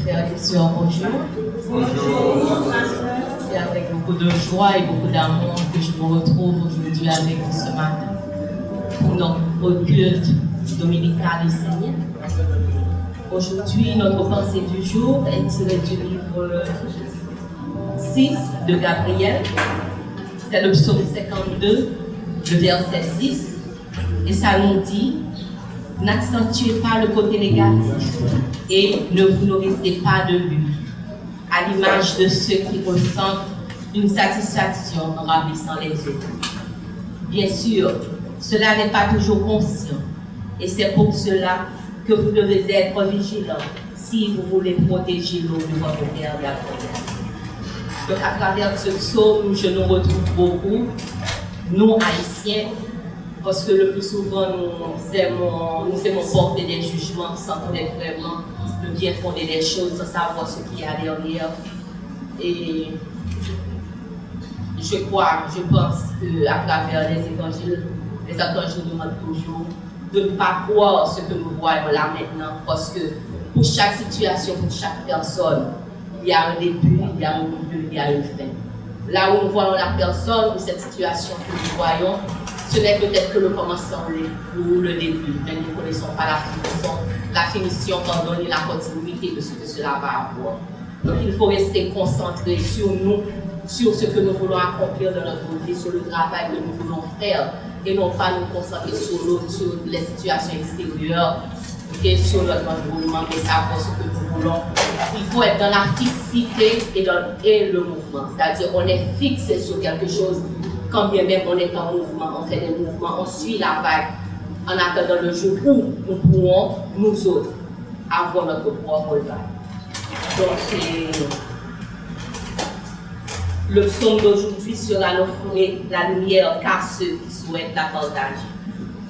frères et sœurs, bonjour. Bonjour. C'est avec beaucoup de joie et beaucoup d'amour que je vous retrouve aujourd'hui avec vous ce matin pour notre culte dominical du Seigneur. Aujourd'hui, notre pensée du jour est tirée du livre 6 de Gabriel. C'est le psaume 52, le verset 6. Et ça nous dit: n'accentuez pas le côté négatif et ne vous nourrissez pas de lui, à l'image de ceux qui ressentent une satisfaction en ravissant les autres. Bien sûr, cela n'est pas toujours conscient et c'est pour cela que vous devez être vigilants si vous voulez protéger l'eau de votre terre d'Abraham. Donc à travers ce psaume, je nous retrouve beaucoup, nous haïtiens, parce que le plus souvent nous aimons porter des jugements sans connaître vraiment le bien fondé des choses, sans savoir ce qu'il y a derrière. Et je pense qu'à travers les évangiles nous demandent toujours de ne pas croire ce que nous voyons là maintenant, parce que pour chaque situation, pour chaque personne, il y a un début, il y a un milieu, il y a une fin. Là où nous voyons la personne ou cette situation que nous voyons, ce n'est peut-être que le commencement ou le début, mais nous ne connaissons pas la finition et la continuité de ce que cela va avoir. Donc il faut rester concentré sur nous, sur ce que nous voulons accomplir dans notre vie, sur le travail que nous voulons faire, et non pas nous concentrer sur l'autre, sur les situations extérieures, okay, sur notre environnement, et savoir ce que nous voulons. Il faut être dans la fixité et le mouvement, c'est-à-dire on est fixé sur quelque chose. Quand bien même on est en mouvement, on fait des mouvements, on suit la vague en attendant le jour où nous pourrons, nous autres, avoir notre propre vague. Donc, le psaume d'aujourd'hui sera l'offrir la lumière qu'à ceux qui souhaitent la partager.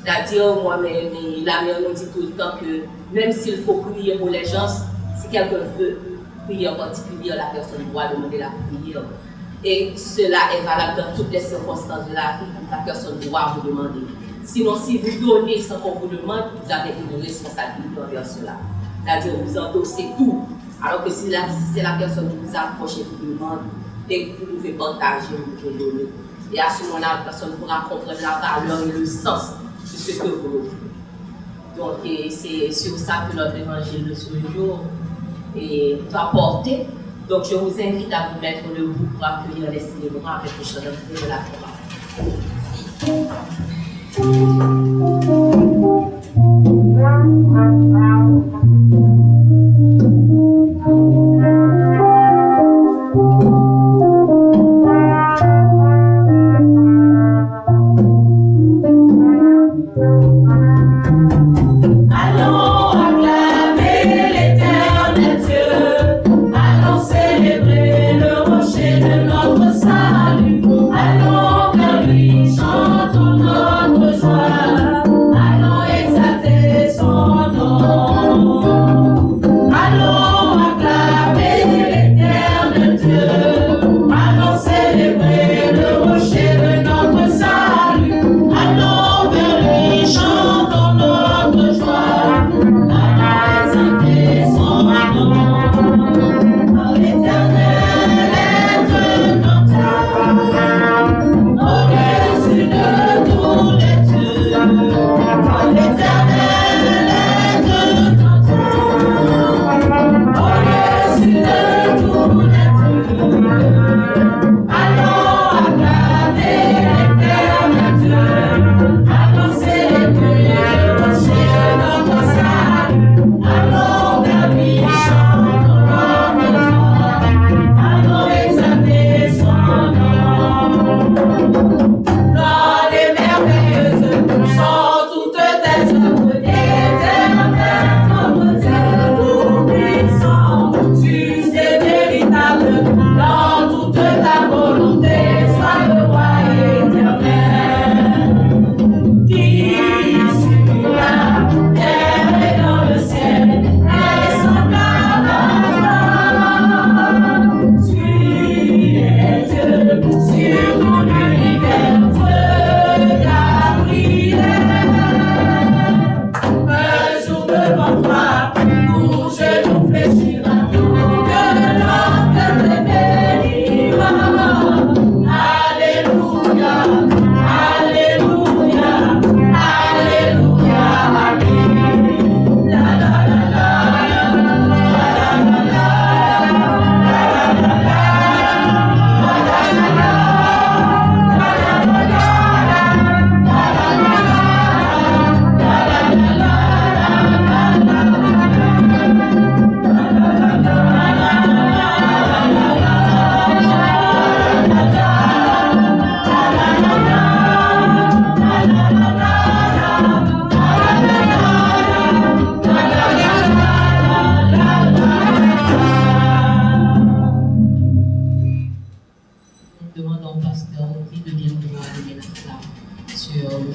C'est-à-dire, moi-même, la mère nous dit tout le temps que même s'il faut prier pour les gens, si quelqu'un veut prier en particulier, la personne doit demander la prière. Et cela est valable dans toutes les circonstances de la vie, la personne doit vous demander. Sinon, si vous donnez sans qu'on vous demande, vous avez une responsabilité envers cela. C'est-à-dire, vous endossez tout. Alors que si c'est la personne qui vous approche et vous demande, dès que vous pouvez partager, vous pouvez donner. Et à ce moment-là, la personne pourra comprendre la valeur et le sens de ce que vous offrez. Donc, c'est sur ça que notre évangile de ce jour doit porter. Donc, je vous invite à vous mettre debout pour accueillir les célébrants avec le chant de la Allons exalter son nom.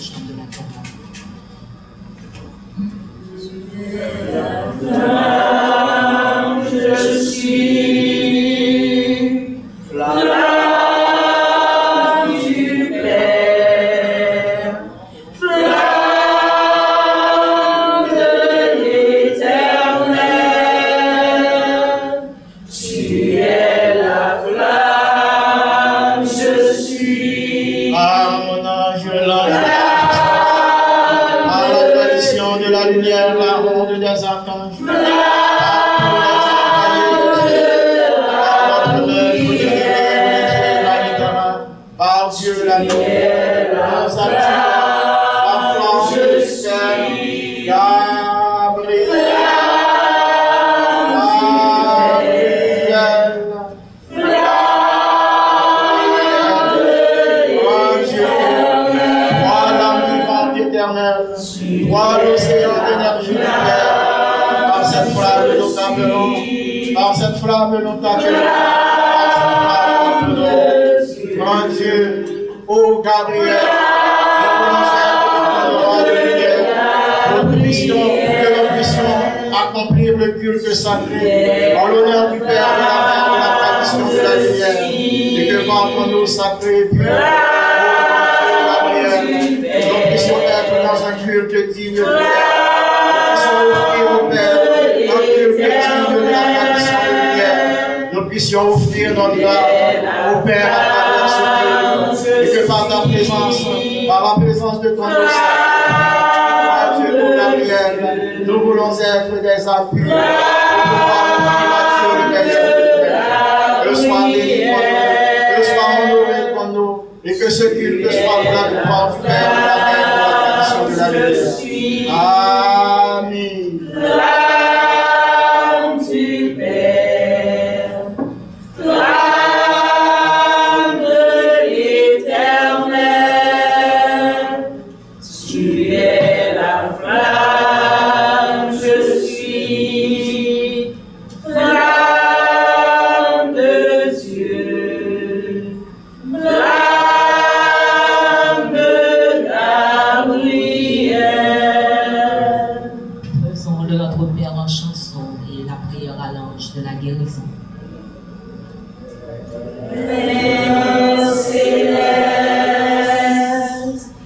chant de la chorale. Je suis flamme du Père, flamme de l'Éternel. Tu es la flamme, je suis. Ah, mon ange, l'ange, à la tradition de la lumière, la ronde des archanges. Par Dieu, la lumière, la flamme, je suis Gabriel. Toi, l'océan d'énergie lumière, par cette flamme nous t'appelons, par cette flamme nous t'appelons, par cette flamme nous t'appelons, grand Dieu, ô Gabriel, nous puissions accomplir le culte sacré, en l'honneur du Père, de la Mère, de la tradition de la lumière, et que ventre nous sacré et pur, nous puissions être dans un culte digne de Dieu. Nous puissions offrir au Père un culte digne de la tradition de lumière. Nous puissions offrir notre âme au Père à travers ce culte. Et que par ta présence, par la présence de ton Dieu, Dieu pour Gabriel, nous voulons être des appuis pour pouvoir offrir à Dieu le meilleur de Dieu. Que soit béni pour nous, que soit honoré pour nous, et que ce culte soit pour la gloire du Père, de la Mère, de la tradition de la lumière. Amen. Flamme du Père, flamme de l'Éternel, tu es la flamme, je suis flamme de Dieu, flamme de Gabriel. Faisons-le notre Père en chanson et la prière à l'ange de la guérison. Père céleste,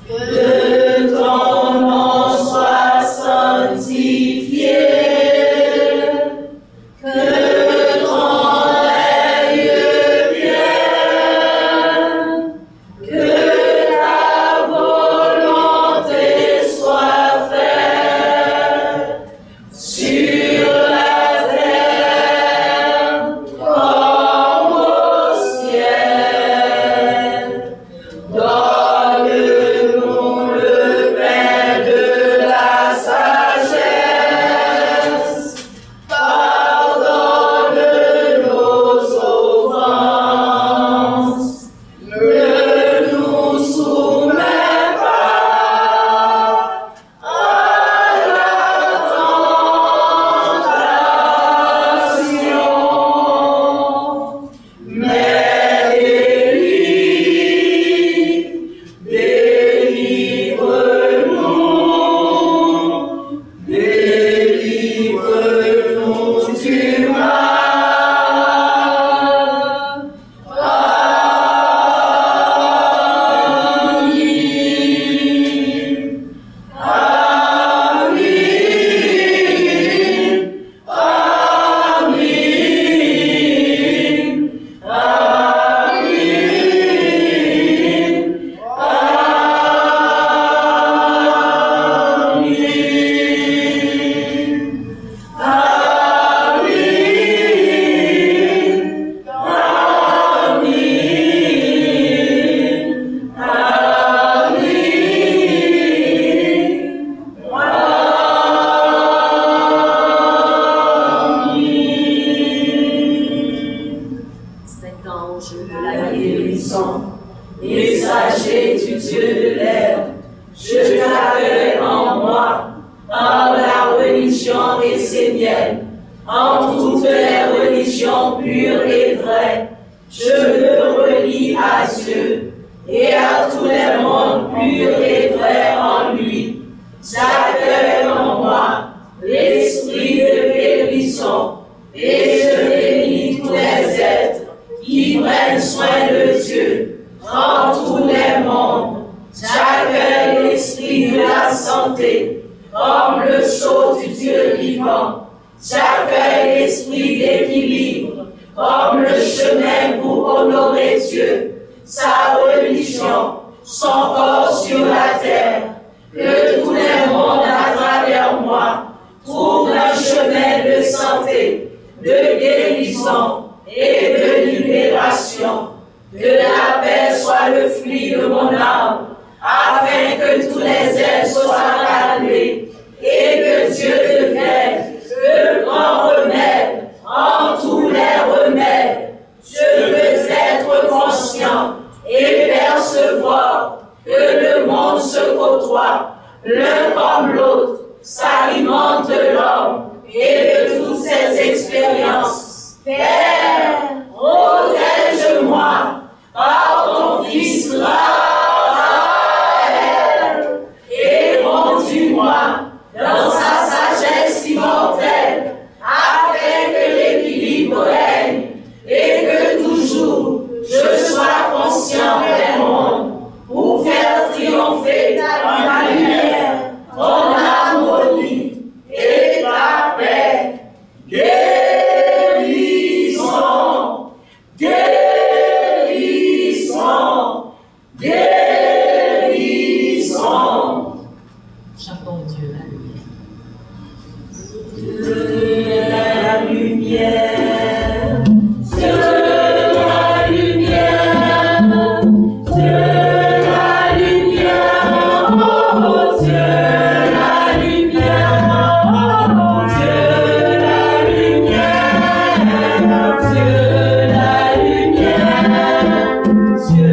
que ton nom soit sanctifié, que ton règne vienne, que ta volonté soit faite sur la terre comme au ciel. Donne-nous le pain de la sagesse. Pardonne nos offenses. Ne nous soumets pas à la tentation, mais délivre-nous du mal. Cet ange de la guérison, Messager du Dieu de l'air, je t'appelle en moi, en la religion essénienne, en toutes les religions pures et vraies. Je me relie à Dieu, et à tous les mondes purs et vrais en lui. J'accueille en moi l'esprit de guérison et je bénis tous les êtres qui prennent soin de Dieu en tous les mondes. J'accueille l'esprit de la santé comme le sceau du Dieu vivant. J'accueille l'esprit d'équilibre comme le chemin pour honorer Dieu, sa religion, son corps sur la terre. Que tous les mondes à travers moi trouvent un chemin de santé, de guérison et de libération. Que la paix soit le fruit de mon âme, afin que tous les êtres soient calmés et que Dieu devienne le grand remède en tous les remèdes. Je veux être conscient et percevoir que le monde se côtoie, l'un comme l'autre, s'alimente de l'homme et de toutes ses expériences. Père, protège-moi par ton Fils Raphaël et conduis-moi dans sa sagesse immortelle, afin que l'équilibre règne et que toujours je sois conscient des mondes pour faire triompher ta lumière, ton harmonie et ta paix. Guérison, guérison, guérison. Chantons Dieu La lumière, Dieu la lumière, Dieu la lumière, oh Dieu la lumière, oh Dieu la lumière, Dieu la lumière, Dieu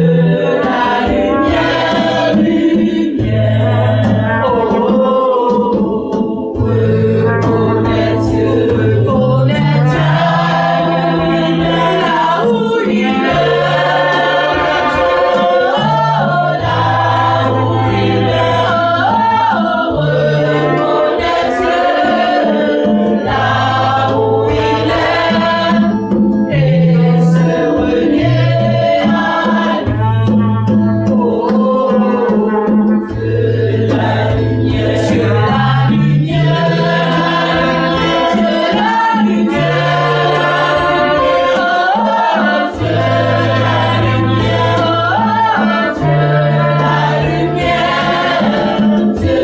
la lumière, lumière, oh, reconnais Dieu, connais Dieu, là où il est, là où il est, reconnais Dieu, là où il est, et se relier à lui, oh, Dieu la lumière, Dieu la lumière, Dieu la lumière, Dieu la lumière, Dieu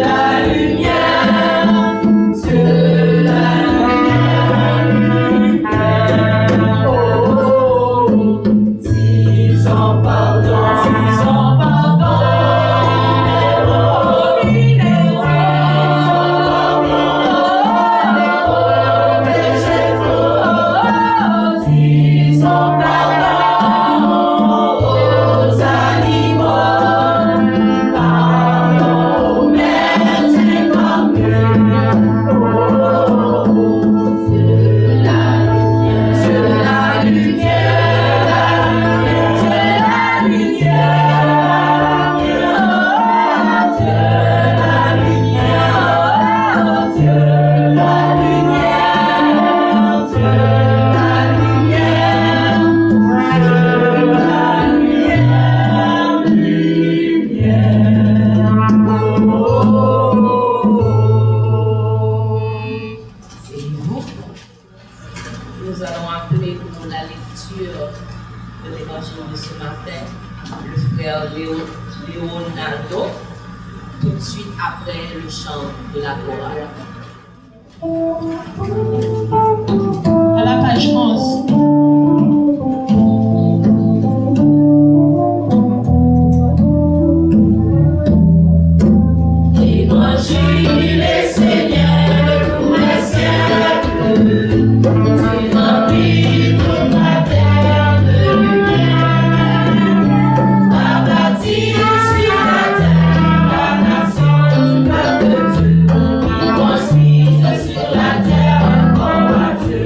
la lumière, Dieu la lumière, oh, disons pardon, disons pardon, il est disons pardon aux animaux, pardon aux mères incommunes, oh, Dieu la lumière, Dieu la lumière, Dieu la lumière, Dieu la lumière, Dieu la lumière, Dieu la lumière, C'est vous. Nous allons appeler pour la lecture de l'évangile de ce matin le frère Leonardo, tout de suite après le chant de la chorale. À la page 11. L'évangile est Seigneur pour les siècles, tu remplis toute la terre de lumière, a bâti sur la terre la nation du peuple de Dieu, qui construisent sur la terre comme à Dieu.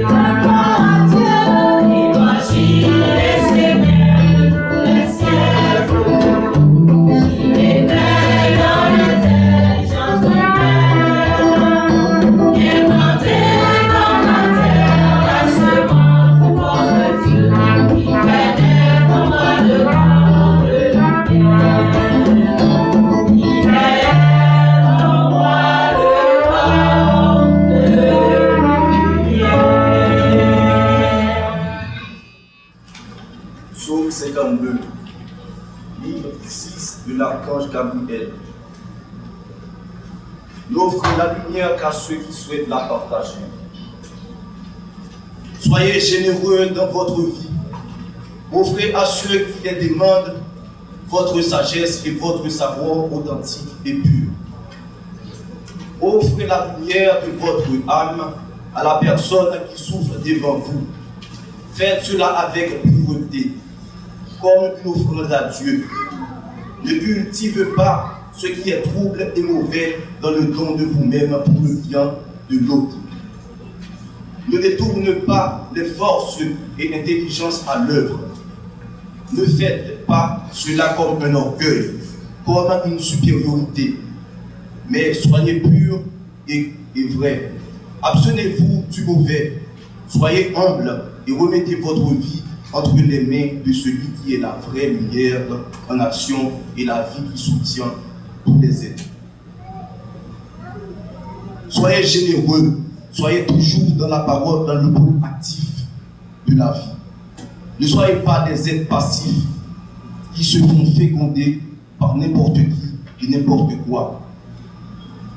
52, livre 6 de l'archange Gabriel. N'offre la lumière qu'à ceux qui souhaitent la partager. Soyez généreux dans votre vie. Offrez à ceux qui les demandent votre sagesse et votre savoir authentique et pur. Offrez la lumière de votre âme à la personne qui souffre devant vous. Faites cela avec pureté, comme une offrande à Dieu. Ne cultivez pas ce qui est trouble et mauvais dans le don de vous-même pour le bien de l'autre. Ne détournez pas les forces et l'intelligence à l'œuvre. Ne faites pas cela comme un orgueil, comme une supériorité, mais soyez purs et vrais. Abstenez-vous du mauvais, soyez humbles et remettez votre vie entre les mains de celui qui est la vraie lumière en action et la vie qui soutient tous les êtres. Soyez généreux, soyez toujours dans la parole, dans le rôle actif de la vie. Ne soyez pas des êtres passifs qui se font féconder par n'importe qui et n'importe quoi.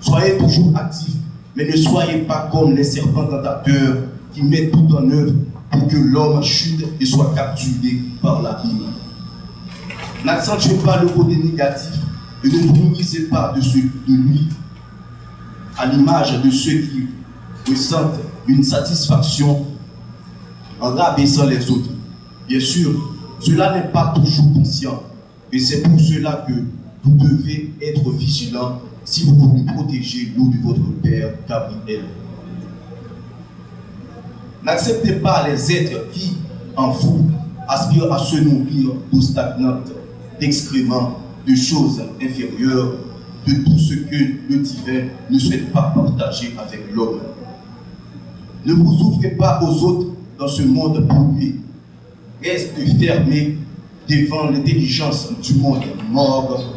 Soyez toujours actifs, mais ne soyez pas comme les serpents tentateurs qui mettent tout en œuvre pour que l'homme chute et soit capturé par l'abîme. N'accentuez pas le côté négatif et ne vous nourrissez pas de lui à l'image de ceux qui ressentent une satisfaction en rabaissant les autres. Bien sûr, cela n'est pas toujours conscient et c'est pour cela que vous devez être vigilant si vous voulez protéger l'eau de votre Père Gabriel. N'acceptez pas les êtres qui, en vous, aspirent à se nourrir d'eau stagnante, d'excréments, de choses inférieures, de tout ce que le divin ne souhaite pas partager avec l'homme. Ne vous ouvrez pas aux autres dans ce monde pollué. Restez fermés devant l'intelligence du monde mort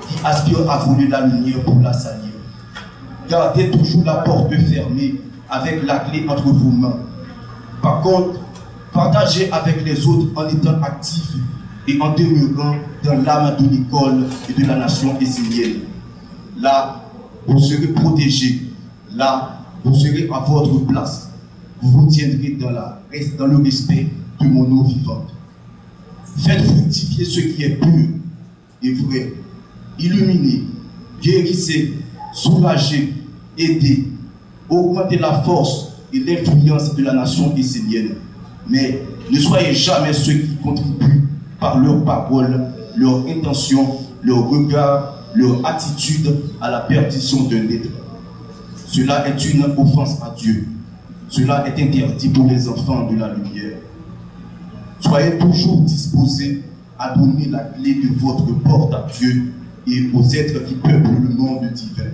qui aspire à voler la lumière pour la salir. Gardez toujours la porte fermée avec la clé entre vos mains. Par contre, partagez avec les autres en étant actifs et en demeurant dans l'âme de l'école et de la nation essénienne. Là, vous serez protégés. Là, vous serez à votre place. Vous vous tiendrez dans le respect de mon eau vivante. Faites fructifier ce qui est pur et vrai. Illuminez, guérissez, soulagez, aidez, augmentez la force et l'influence de la nation essénienne. Mais ne soyez jamais ceux qui contribuent par leurs paroles, leurs intentions, leurs regards, leur attitude à la perdition d'un être. Cela est une offense à Dieu. Cela est interdit pour les enfants de la lumière. Soyez toujours disposés à donner la clé de votre porte à Dieu et aux êtres qui peuplent le monde divin.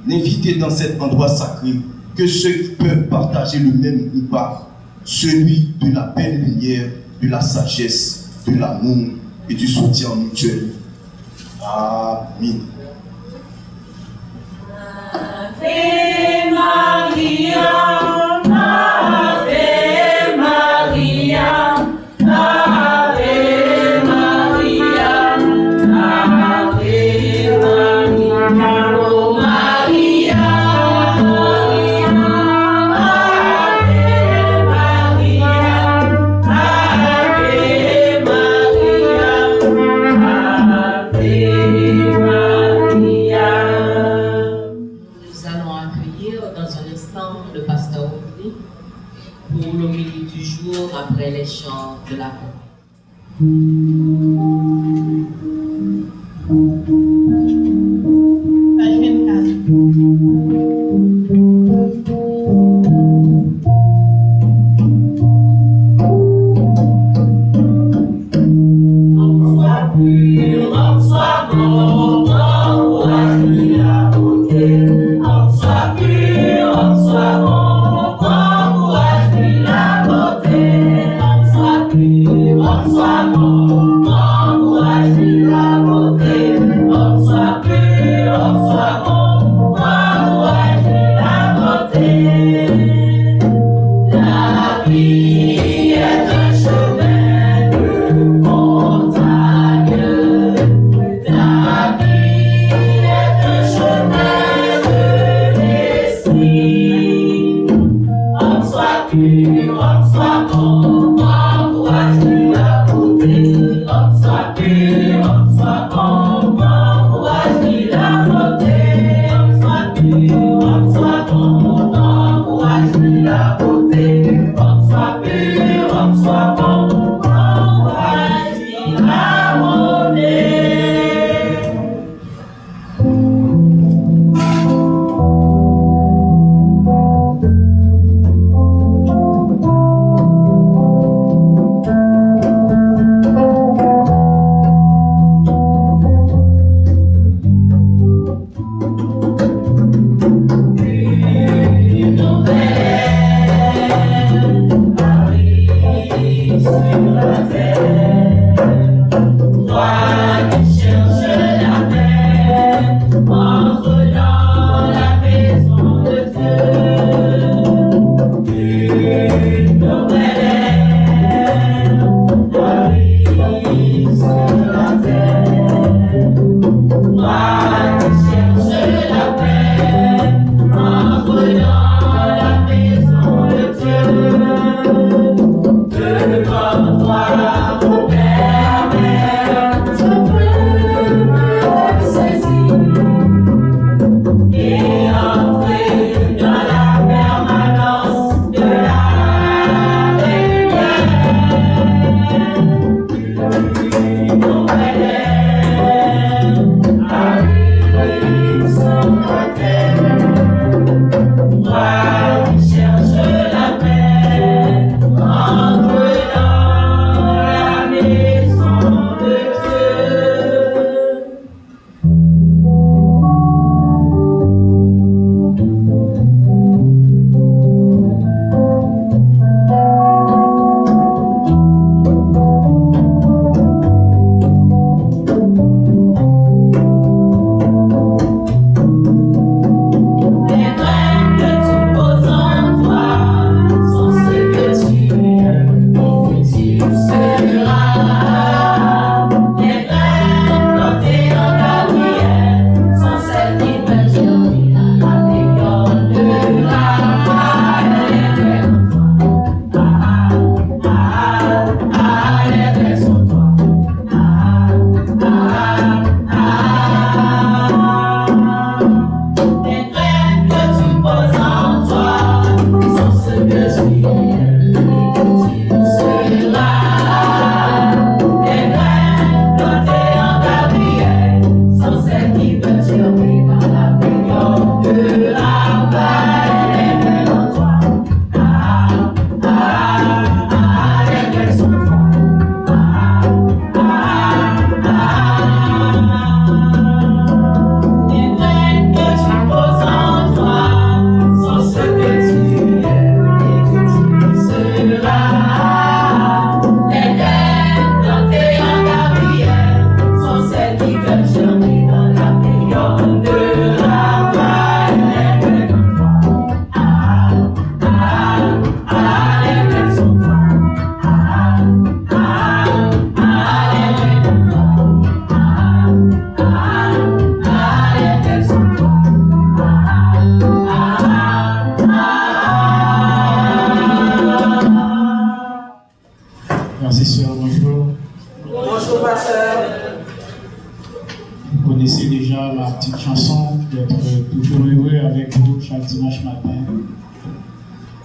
N'invitez dans cet endroit sacré que ceux qui peuvent partager le même repas, celui de la belle lumière, de la sagesse, de l'amour et du soutien mutuel. Amen. Ave Maria, Ave Maria, Ave Maria, Ave Maria, oh Maria, Ave Maria, Ave Maria. Nous allons accueillir dans un instant le pasteur Oubli pour l'homélie du jour après les chants de la paix. Page 24. Sois bon,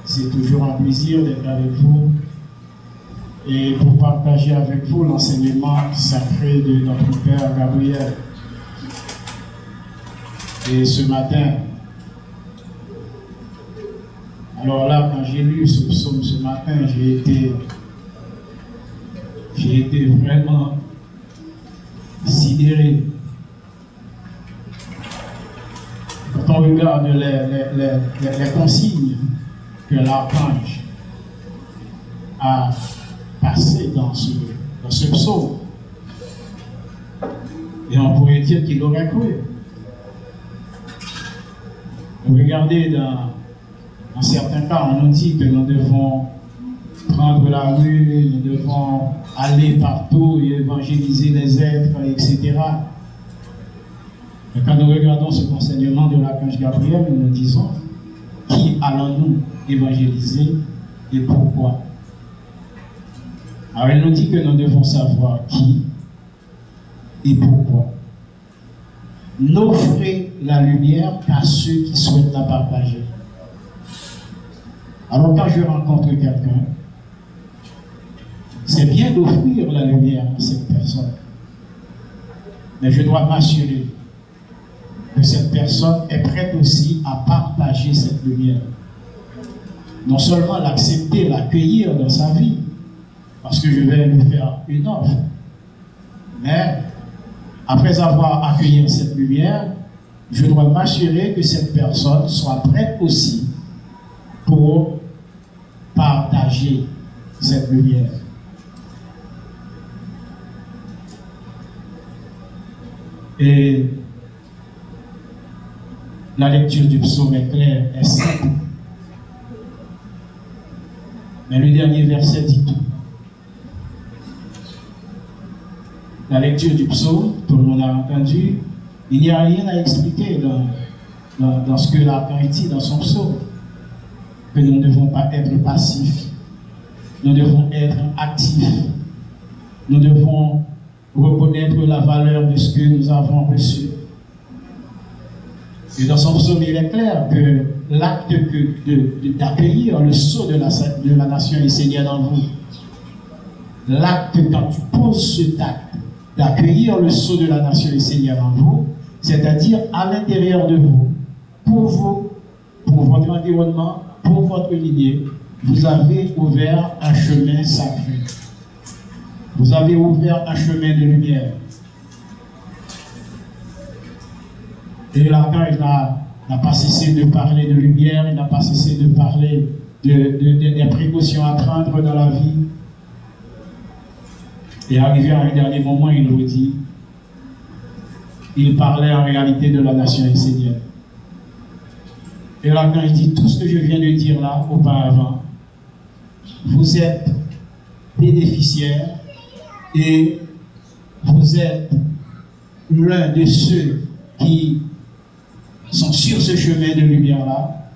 C'est toujours un plaisir d'être avec vous et pour partager avec vous l'enseignement sacré de notre Père Gabriel. Et ce matin, alors là, quand j'ai lu ce psaume ce matin, j'ai été vraiment sidéré. Quand on regarde les consignes que l'archange a passées dans ce psaume, et on pourrait dire qu'il aurait cru. Regardez, dans certains cas, on nous dit que nous devons prendre la rue, nous devons aller partout et évangéliser les êtres, etc. Mais quand nous regardons ce enseignement de l'archange Gabriel, nous nous disons, qui allons-nous évangéliser et pourquoi. Alors, il nous dit que nous devons savoir qui et pourquoi. N'offrez la lumière qu'à ceux qui souhaitent la partager. Alors, quand je rencontre quelqu'un, c'est bien d'offrir la lumière à cette personne. Mais je dois m'assurer que cette personne est prête aussi à partager cette lumière. Non seulement l'accepter, l'accueillir dans sa vie, parce que je vais lui faire une offre, mais après avoir accueilli cette lumière, je dois m'assurer que cette personne soit prête aussi pour partager cette lumière. Et la lecture du psaume est claire, est simple. Mais le dernier verset dit tout. La lecture du psaume, tout le monde a entendu, il n'y a rien à expliquer dans ce que Lacan dit dans son psaume. Que nous ne devons pas être passifs, nous devons être actifs, nous devons reconnaître la valeur de ce que nous avons reçu. Et dans son psaume, il est clair que l'acte d'accueillir le sceau de la nation est Seigneur dans vous, l'acte quand tu poses cet acte d'accueillir le sceau de la nation est Seigneur en vous, c'est-à-dire à l'intérieur de vous, pour vous, pour votre environnement, pour votre lignée, vous avez ouvert un chemin sacré. Vous avez ouvert un chemin de lumière. Et Lacan, il n'a pas cessé de parler de lumière, il n'a pas cessé de parler des précautions à prendre dans la vie. Et arrivé à un dernier moment, il le dit, il parlait en réalité de la nation essénienne. Et Lacan, il dit, tout ce que je viens de dire là, auparavant, vous êtes bénéficiaires et vous êtes l'un de ceux qui sont sur ce chemin de lumière-là,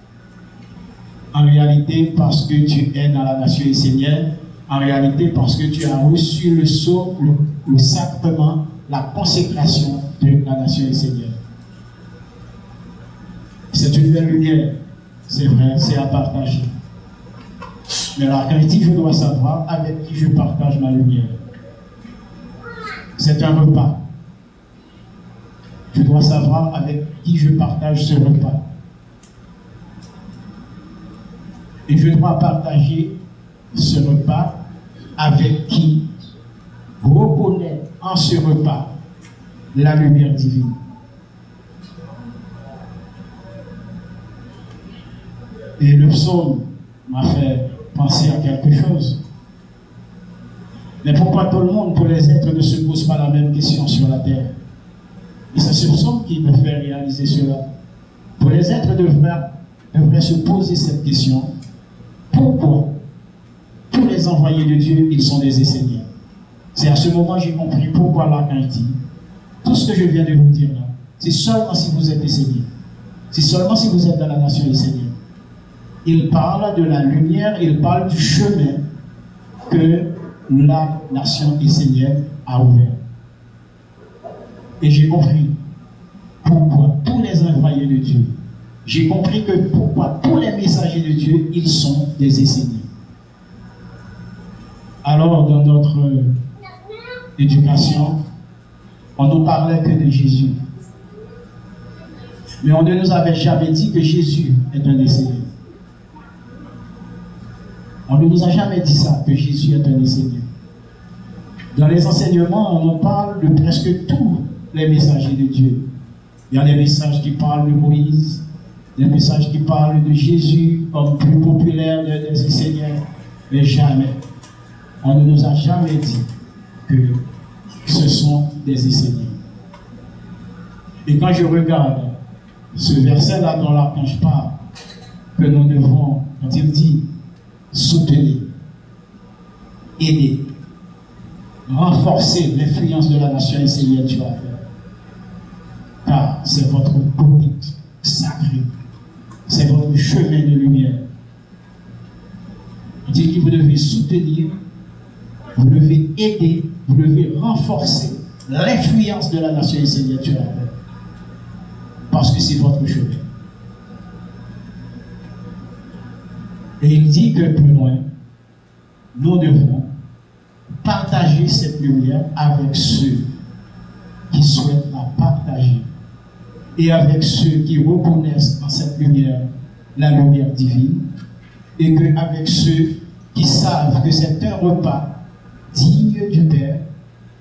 en réalité parce que tu es dans la nation essénienne, en réalité parce que tu as reçu le sceau, le sacrement, la consécration de la nation essénienne. C'est une belle lumière, c'est vrai, c'est à partager. Mais là, quand il dit, je dois savoir avec qui je partage ma lumière. C'est un repas. Je dois savoir avec qui je partage ce repas. Et je dois partager ce repas avec qui reconnaît en ce repas la lumière divine. Et le psaume m'a fait penser à quelque chose. Mais pourquoi tout le monde, pour les êtres, ne se pose pas la même question sur la terre? Et c'est ce psaume qui me fait réaliser cela. Pour les êtres devraient se poser cette question. Pourquoi tous les envoyés de Dieu, ils sont des Esséniens? C'est à ce moment que j'ai compris pourquoi Lacan dit tout ce que je viens de vous dire là, c'est seulement si vous êtes Esséniens. C'est seulement si vous êtes dans la nation essénienne. Il parle de la lumière, il parle du chemin que la nation essénienne a ouvert. Et j'ai compris pourquoi tous les envoyés de Dieu, j'ai compris que pourquoi tous les messagers de Dieu, ils sont des Esséniens. Alors, dans notre éducation, on ne parlait que de Jésus. Mais on ne nous avait jamais dit que Jésus est un Essénien. On ne nous a jamais dit ça, que Jésus est un Essénien. Dans les enseignements, on parle de presque tous les messagers de Dieu. Il y a des messages qui parlent de Moïse, des messages qui parlent de Jésus comme plus populaire des Esséniens, mais jamais. On ne nous a jamais dit que ce sont des Esséniens. Et quand je regarde ce verset-là dont l'archange parle, que nous devons, quand il dit, soutenir, aider, renforcer l'influence de la nation essénienne sur la terre. Car c'est votre politique sacrée, c'est votre chemin de lumière. dit que vous devez soutenir, vous devez aider, vous devez renforcer l'influence de la nation israélienne sur la terre. Parce que c'est votre chemin. Et il dit que plus loin, nous devons partager cette lumière avec ceux qui souhaitent la partager et avec ceux qui reconnaissent dans cette lumière la lumière divine et avec ceux qui savent que c'est un repas digne du Père,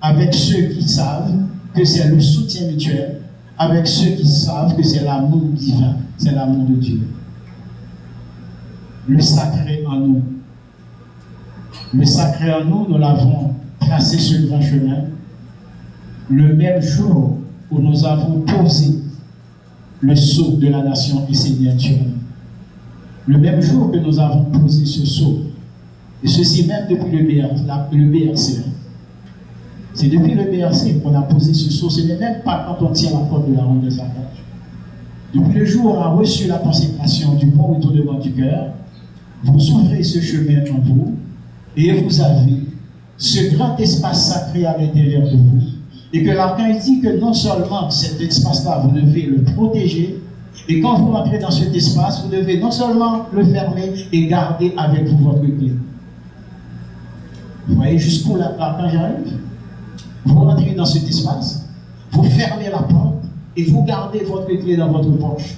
avec ceux qui savent que c'est le soutien mutuel, avec ceux qui savent que c'est l'amour divin, c'est l'amour de Dieu. Le sacré en nous. Le sacré en nous, nous l'avons tracé sur le grand chemin. Le même jour où nous avons posé le sceau de la nation essénienne sur nous. Le même jour que nous avons posé ce sceau, et ceci même depuis le BRC. C'est depuis le BRC qu'on a posé ce sceau. Ce n'est même pas quand on tient la porte de la ronde des attaques. Depuis le jour où on a reçu la consécration du bon retournement du cœur, vous ouvrez ce chemin en vous et vous avez ce grand espace sacré à l'intérieur de vous. Et que l'archange dit que non seulement cet espace-là, vous devez le protéger, et quand vous rentrez dans cet espace, vous devez non seulement le fermer et garder avec vous votre clé. Vous voyez jusqu'où l'archange arrive? Vous rentrez dans cet espace, vous fermez la porte et vous gardez votre clé dans votre poche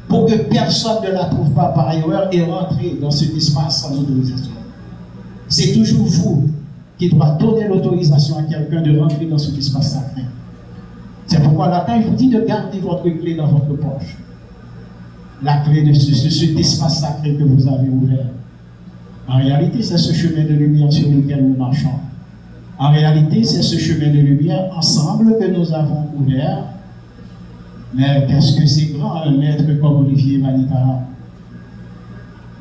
pour que personne ne la trouve pas par ailleurs et rentre dans cet espace sans autorisation. C'est toujours vous qui doit donner l'autorisation à quelqu'un de rentrer dans cet espace sacré. C'est pourquoi l'archange vous dit de garder votre clé dans votre poche. La clé de cet espace sacré que vous avez ouvert. En réalité, c'est ce chemin de lumière sur lequel nous marchons. En réalité, c'est ce chemin de lumière ensemble que nous avons ouvert. Mais qu'est-ce que c'est grand, un maître comme Olivier Manitara?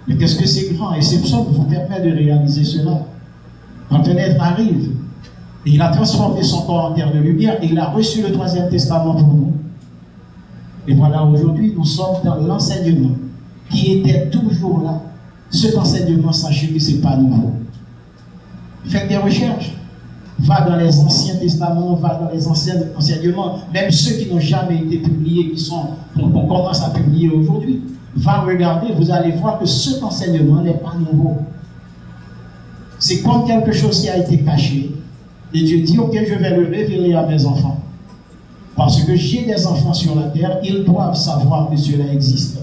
Mais qu'est-ce que c'est grand? Et ces psaumes vous permettent de réaliser cela. Quand un être arrive, et il a transformé son corps en terre de lumière, et il a reçu le 3e testament pour nous. Et voilà, aujourd'hui, nous sommes dans l'enseignement qui était toujours là. Cet enseignement, sachez que ce n'est pas nouveau. Faites des recherches. Va dans les anciens testaments, va dans les anciens enseignements, même ceux qui n'ont jamais été publiés, qu'on commence à publier aujourd'hui. Va regarder, vous allez voir que cet enseignement n'est pas nouveau. C'est comme quelque chose qui a été caché. Et Dieu dit, ok, je vais le révéler à mes enfants. Parce que j'ai des enfants sur la terre, ils doivent savoir que cela existe.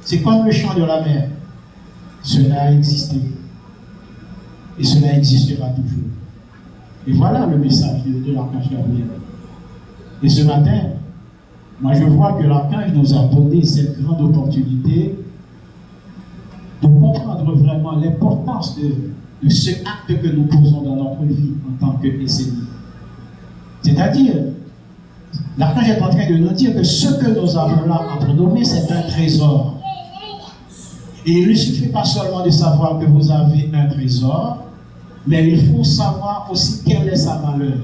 C'est comme le chant de la mer. Cela a existé. Et cela existera toujours. Et voilà le message de l'archange Gabriel. Et ce matin, moi je vois que l'archange nous a donné cette grande opportunité de comprendre vraiment l'importance de ce acte que nous posons dans notre vie en tant qu'Essénie. C'est-à-dire, l'archange est en train de nous dire que ce que nous avons là entre nos mains, c'est un trésor. Et il ne suffit pas seulement de savoir que vous avez un trésor, mais il faut savoir aussi quelle est sa valeur.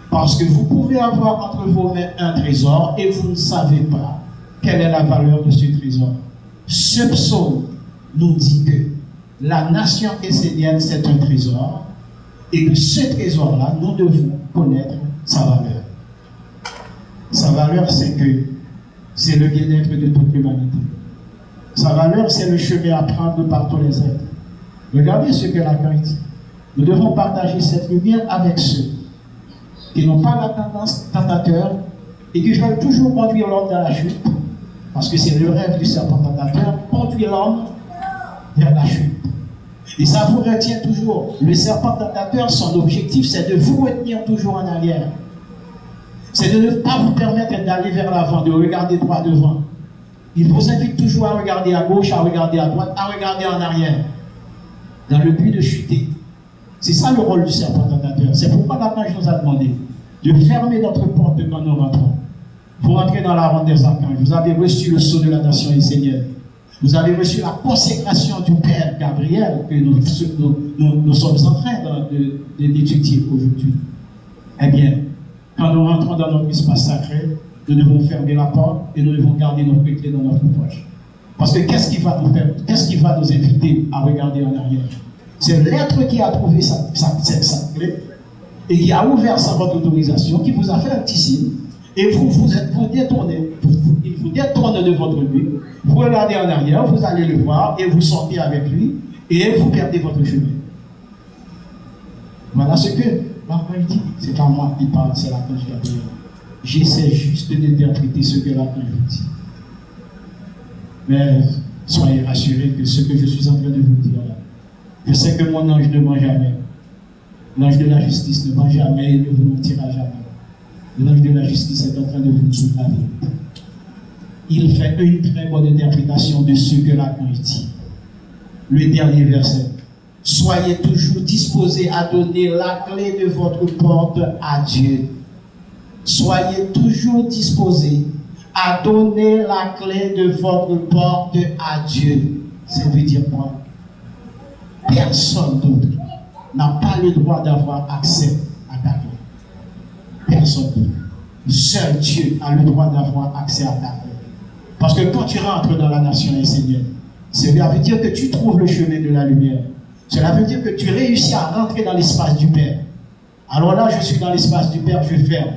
Parce que vous pouvez avoir entre vos mains un trésor et vous ne savez pas quelle est la valeur de ce trésor. Ce psaume nous dit que la nation essénienne, c'est un trésor et que ce trésor-là, nous devons connaître sa valeur. Sa valeur, c'est que c'est le bien-être de toute l'humanité. Sa valeur, c'est le chemin à prendre par tous les êtres. Regardez ce que l'archange dit. Nous devons partager cette lumière avec ceux qui n'ont pas la tendance tentateur et qui veulent toujours conduire l'homme dans la chute, parce que c'est le rêve du serpent tentateur, conduire l'homme vers la chute. Et ça vous retient toujours. Le serpent tentateur, son objectif, c'est de vous retenir toujours en arrière. C'est de ne pas vous permettre d'aller vers l'avant, de regarder droit devant. Il vous invite toujours à regarder à gauche, à regarder à droite, à regarder en arrière, dans le but de chuter. C'est ça le rôle du serpent tentateur. C'est pourquoi l'archange nous a demandé de fermer notre porte quand nous rentrons. Vous rentrez dans la ronde des archanges. Vous avez reçu le sceau de la nation essénienne. Vous avez reçu la consécration du Père Gabriel que nous sommes en train d'étudier aujourd'hui. Eh bien, quand nous rentrons dans notre espace sacré, nous devons fermer la porte et nous devons garder nos clés dans notre poche. Parce que qu'est-ce qui va nous faire, qu'est-ce qui va nous inviter à regarder en arrière? C'est l'être qui a trouvé sa clé et qui a ouvert sans votre autorisation, qui vous a fait un petit signe, et vous détournez, il vous détourne de votre but, vous regardez en arrière, vous allez le voir, et vous sortez avec lui, et vous perdez votre chemin. Voilà ce que l'archange dit. C'est pas moi qui parle, c'est l'archange Gabriel. J'essaie juste d'interpréter ce que l'archange dit. Mais soyez rassurés que ce que je suis en train de vous dire là, je sais que mon ange ne ment jamais. L'ange de la justice ne ment jamais et ne vous mentira jamais. L'ange de la justice est en train de vous dire la vérité. Il fait une très bonne interprétation de ce que l'archange dit. Le dernier verset. Soyez toujours disposés à donner la clé de votre porte à Dieu. Soyez toujours disposés à donner la clé de votre porte à Dieu. Ça veut dire quoi? Personne d'autre n'a pas le droit d'avoir accès à ta clé. Personne d'autre. Seul Dieu a le droit d'avoir accès à ta clé. Parce que quand tu rentres dans la nation essénienne, cela veut dire que tu trouves le chemin de la lumière. Cela veut dire que tu réussis à rentrer dans l'espace du Père. Alors là, je suis dans l'espace du Père, je ferme.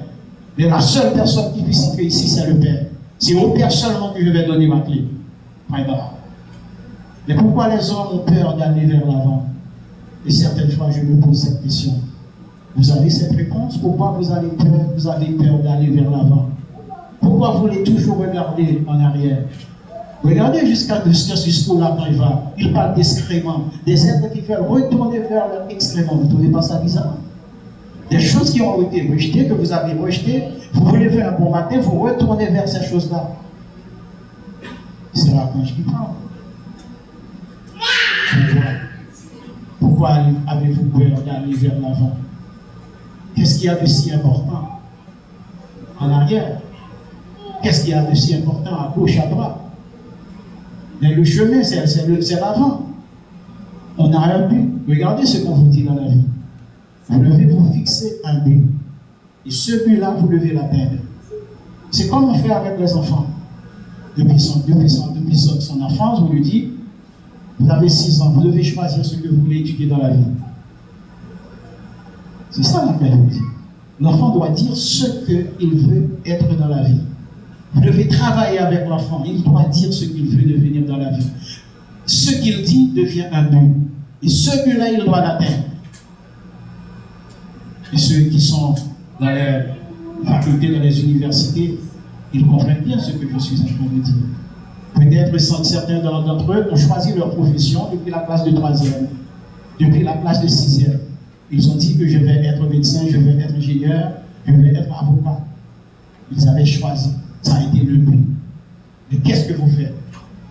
Mais la seule personne qui puisse entrer ici, c'est le Père. C'est au Père seulement que je vais donner ma clé. Mais pourquoi les hommes ont peur d'aller vers l'avant? Et certaines fois, je me pose cette question. Vous avez cette réponse? Pourquoi vous avez peur d'aller vers l'avant? Pourquoi vous voulez toujours regarder en arrière? Regardez jusqu'où là quand il va. Il parle d'excréments. Des êtres qui veulent retourner vers leur excrément. Vous ne trouvez pas ça bizarre? Des choses qui ont été rejetées, que vous avez rejetées, vous voulez faire un bon matin, vous retournez vers ces choses-là. C'est l'archange qui parle. Pourquoi avez-vous peur d'aller vers l'avant? Qu'est-ce qu'il y a de si important en arrière? Qu'est-ce qu'il y a de si important à gauche, à droite? Mais le chemin, c'est l'avant. On a un but. Regardez ce qu'on vous dit dans la vie. Vous devez vous fixer un but. Et ce but-là, vous devez l'atteindre. C'est comme on fait avec les enfants. Depuis son enfance, on lui dit, vous avez 6 ans, vous devez choisir ce que vous voulez étudier dans la vie. C'est ça la pédagogie. L'enfant doit dire ce qu'il veut être dans la vie. Vous devez travailler avec l'enfant. Il doit dire ce qu'il veut devenir dans la vie. Ce qu'il dit devient un but. Et ce but-là, il doit l'atteindre. Et ceux qui sont dans les facultés, dans les universités, ils comprennent bien ce que je suis en train de dire. Peut-être certains d'entre eux ont choisi leur profession depuis la classe de 3e, depuis la classe de 6e. Ils ont dit que je vais être médecin, je vais être ingénieur, je vais être avocat. Ils avaient choisi. Ça a été le but. Mais qu'est-ce que vous faites?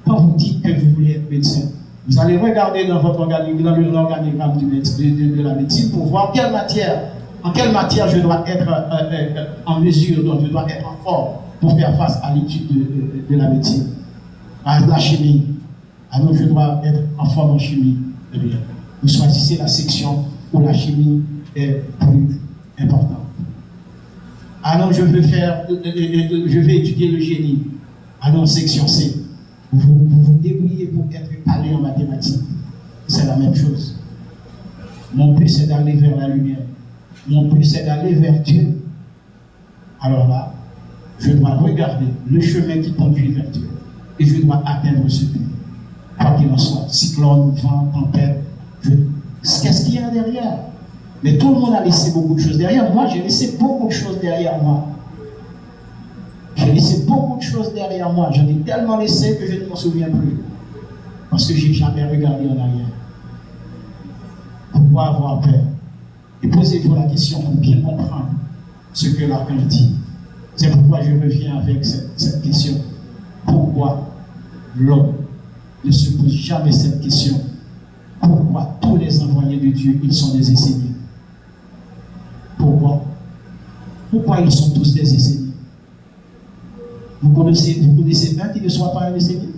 Quand vous dites que vous voulez être médecin, vous allez regarder dans votre organigramme de la médecine pour voir en quelle matière je dois être en mesure, donc je dois être en forme pour faire face à l'étude de la médecine. À la chimie. Alors je dois être en forme en chimie. Eh bien, vous choisissez la section où la chimie est plus importante. Alors je vais étudier le génie. Alors section C. Vous vous débrouillez pour être calé en mathématiques. C'est la même chose. Mon but c'est d'aller vers la lumière. Mon but c'est d'aller vers Dieu. Alors là, je dois regarder le chemin qui conduit vers Dieu. Et je dois atteindre ce but. Quoi qu'il en soit, cyclone, vent, tempête, qu'est-ce qu'il y a derrière? Mais tout le monde a laissé beaucoup de choses derrière. Moi, j'ai laissé beaucoup de choses derrière moi. J'ai laissé beaucoup de choses derrière moi. J'en ai tellement laissé que je ne m'en souviens plus. Parce que je n'ai jamais regardé en arrière. Pourquoi avoir peur? Et posez-vous la question pour bien comprendre ce que l'archange dit. C'est pourquoi je reviens avec cette question. Pourquoi l'homme ne se pose jamais cette question? Pourquoi tous les envoyés de Dieu, ils sont des enseignants? Pourquoi? Pourquoi ils sont tous des enseignants? Vous connaissez un qui ne soit pas un enseignant?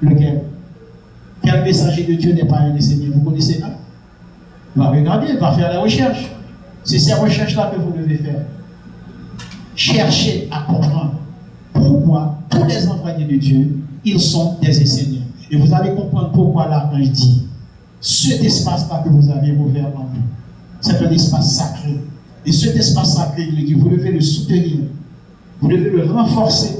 Lequel? Quel messager de Dieu n'est pas un enseignant? Vous connaissez un? Va regarder, va faire des recherches. C'est ces recherches-là que vous devez faire. Cherchez à comprendre pourquoi tous les envoyés de Dieu, ils sont des enseignants. Et vous allez comprendre pourquoi l'archange dit, cet espace-là que vous avez ouvert en vous, c'est un espace sacré. Et cet espace sacré, il dit, vous devez le soutenir, vous devez le renforcer.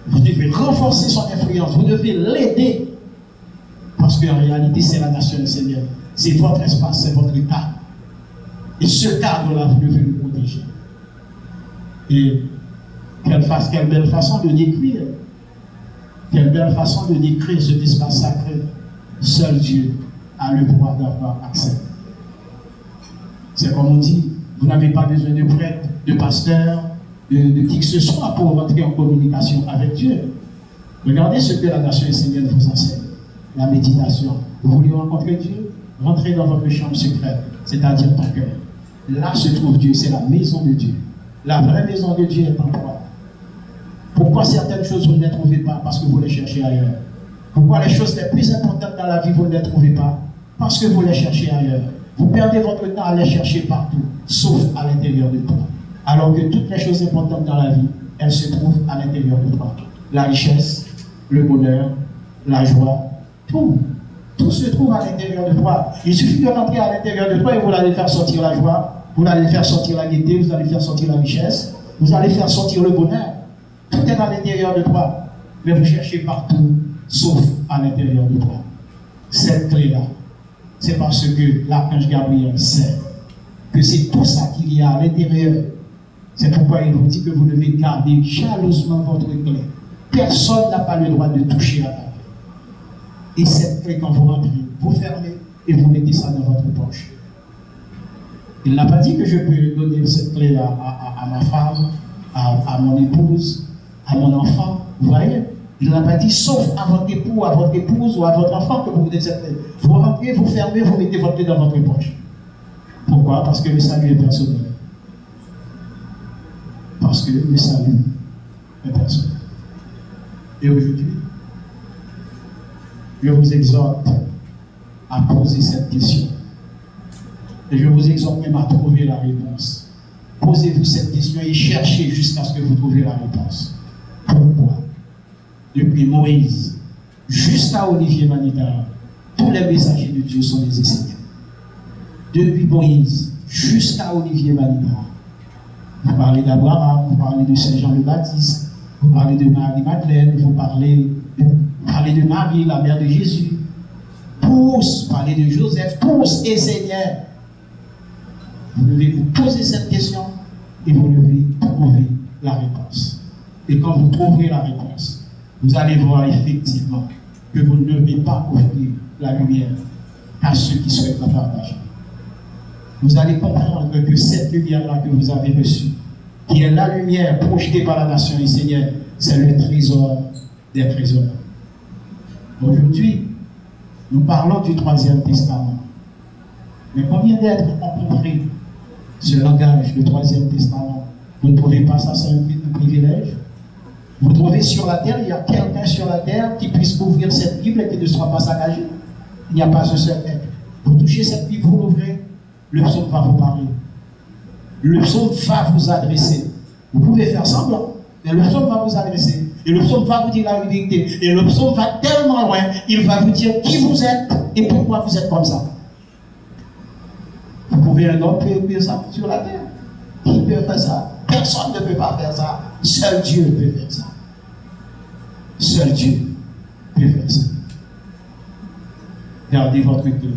Vous devez renforcer son influence, vous devez l'aider. Parce qu'en réalité, c'est la nation du Seigneur. C'est votre espace, c'est votre état. Et ce cadre-là, vous devez le protéger. Et quelle belle façon de décrire. Quelle belle façon de décrire cet espace sacré. Seul Dieu a le droit d'avoir accès. C'est comme on dit, vous n'avez pas besoin de prêtre, de pasteur, de qui que ce soit pour rentrer en communication avec Dieu. Regardez ce que la nation essénienne vous enseigne. La méditation. Vous voulez rencontrer Dieu? Rentrez dans votre chambre secrète, c'est-à-dire ton cœur. Là se trouve Dieu, c'est la maison de Dieu. La vraie maison de Dieu est en toi. Pourquoi certaines choses vous ne les trouvez pas? Parce que vous les cherchez ailleurs. Pourquoi les choses les plus importantes dans la vie vous ne les trouvez pas? Parce que vous les cherchez ailleurs. Vous perdez votre temps à les chercher partout, sauf à l'intérieur de toi. Alors que toutes les choses importantes dans la vie, elles se trouvent à l'intérieur de toi. La richesse, le bonheur, la joie, tout se trouve à l'intérieur de toi. Il suffit de rentrer à l'intérieur de toi et vous allez faire sortir la joie, vous allez faire sortir la gaieté, vous allez faire sortir la richesse, vous allez faire sortir le bonheur. Tout est à l'intérieur de toi. Mais vous cherchez partout, sauf à l'intérieur de toi. Cette clé-là, c'est parce que l'archange Gabriel sait que c'est tout ça qu'il y a à l'intérieur. C'est pourquoi il vous dit que vous devez garder jalousement votre clé. Personne n'a pas le droit de toucher à ta clé. Et cette clé, quand vous rentrez, vous fermez et vous mettez ça dans votre poche. Il n'a pas dit que je peux donner cette clé à ma femme, à mon épouse, à mon enfant. Vous voyez? Il n'a pas dit sauf à votre époux, à votre épouse ou à votre enfant que vous donnez cette clé. Vous rentrez, vous fermez, vous mettez votre clé dans votre poche. Pourquoi? Parce que le salut est personnel. Parce que le salut est personnel. Et aujourd'hui, je vous exhorte à poser cette question. Et je vous exhorte même à trouver la réponse. Posez-vous cette question et cherchez jusqu'à ce que vous trouviez la réponse. Pourquoi? Depuis Moïse jusqu'à Olivier Manita, tous les messagers de Dieu sont des enseignants. Depuis Moïse jusqu'à Olivier Manita, vous parlez d'Abraham, vous parlez de Saint Jean le Baptiste, vous parlez de Marie-Madeleine, vous parlez de Marie, la mère de Jésus. Tous, parlez de Joseph, tous enseignants. Vous devez vous poser cette question et vous devez trouver la réponse. Et quand vous trouverez la réponse, vous allez voir effectivement que vous ne devez pas offrir la lumière à ceux qui souhaitent la partager. Vous allez comprendre que cette lumière-là que vous avez reçue, qui est la lumière projetée par la nation essénienne, c'est le trésor des trésors. Aujourd'hui, nous parlons du Troisième Testament. Mais combien d'êtres ont compris ce langage, le Troisième Testament? Vous ne trouvez pas ça, c'est un privilège? Vous trouvez sur la terre, il y a quelqu'un sur la terre qui puisse ouvrir cette Bible et qui ne soit pas saccagé? Il n'y a pas un seul être. Vous touchez cette Bible, vous l'ouvrez, le psaume va vous parler. Le psaume va vous adresser. Vous pouvez faire semblant, mais le psaume va vous adresser. Et le psaume va vous dire la vérité. Et le psaume va tellement loin, il va vous dire qui vous êtes et pourquoi vous êtes comme ça. Vous pouvez un homme faire ça sur la terre. Qui peut faire ça? Personne ne peut pas faire ça. Seul Dieu peut faire ça. Seul Dieu peut faire ça. Gardez votre clé.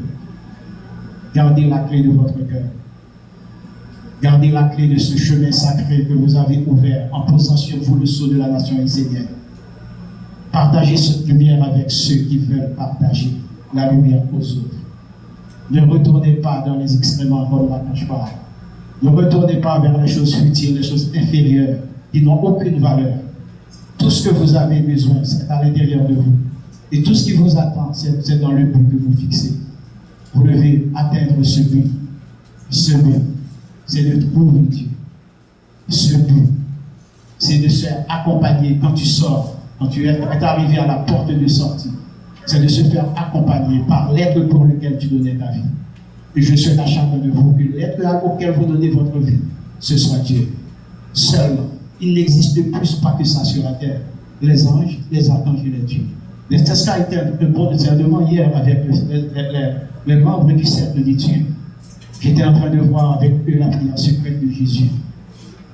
Gardez la clé de votre cœur. Gardez la clé de ce chemin sacré que vous avez ouvert en posant sur vous le sceau de la nation essénienne. Partagez cette lumière avec ceux qui veulent partager la lumière aux autres. Ne retournez pas dans les excréments comme la cache-part. Ne retournez pas vers les choses futiles, les choses inférieures qui n'ont aucune valeur. Tout ce que vous avez besoin, c'est à l'intérieur de vous. Et tout ce qui vous attend, c'est dans le but que vous fixez. Vous devez atteindre ce but. Ce but, c'est de trouver Dieu. Ce but, c'est de se faire accompagner quand tu sors, quand tu es arrivé à la porte de sortie. C'est de se faire accompagner par l'être pour lequel tu donnais ta vie. Et je souhaite à chacun de vous que l'être auquel vous donnez votre vie, ce soit Dieu. Seul, il n'existe plus pas que ça sur la terre. les anges, les archanges et les dieux. C'est ce qui a été un bon discernement hier avec les membres du cercle d'études. J'étais en train de voir avec eux la prière secrète de Jésus.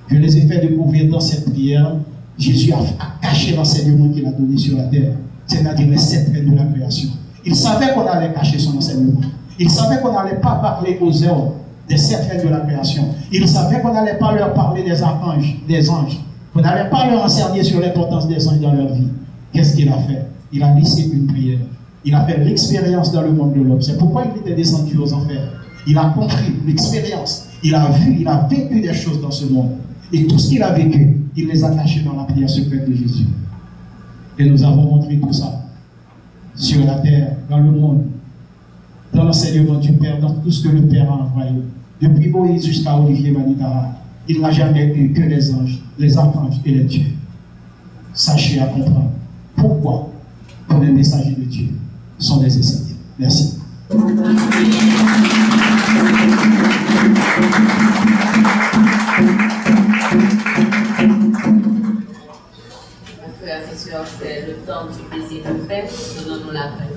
Je les ai fait découvrir dans cette prière. Jésus a caché l'enseignement qu'il a donné sur la terre, c'est-à-dire les 7 traits de la création. Il savait qu'on allait cacher son enseignement. Il savait qu'on n'allait pas parler aux hommes des 7 traits de la création. Il savait qu'on n'allait pas leur parler des archanges, des anges. On n'allait pas leur enseigner sur l'importance des anges dans leur vie. Qu'est-ce qu'il a fait? Il a lissé une prière. Il a fait l'expérience dans le monde de l'homme. C'est pourquoi il était descendu aux enfers. Il a compris l'expérience. Il a vu, il a vécu des choses dans ce monde. Et tout ce qu'il a vécu, il les a cachés dans la prière secrète de Jésus. Et nous avons montré tout ça sur la terre, dans le monde, dans l'enseignement du Père, dans tout ce que le Père a envoyé. Depuis Moïse jusqu'à Olivier Manitara, il n'a jamais eu que les anges, les archanges et les dieux. Sachez à comprendre pourquoi, pour les messagers de Dieu, sont des essentiels. Merci. Frères et sœurs, c'est le temps du baiser de paix. Donnons-nous la paix.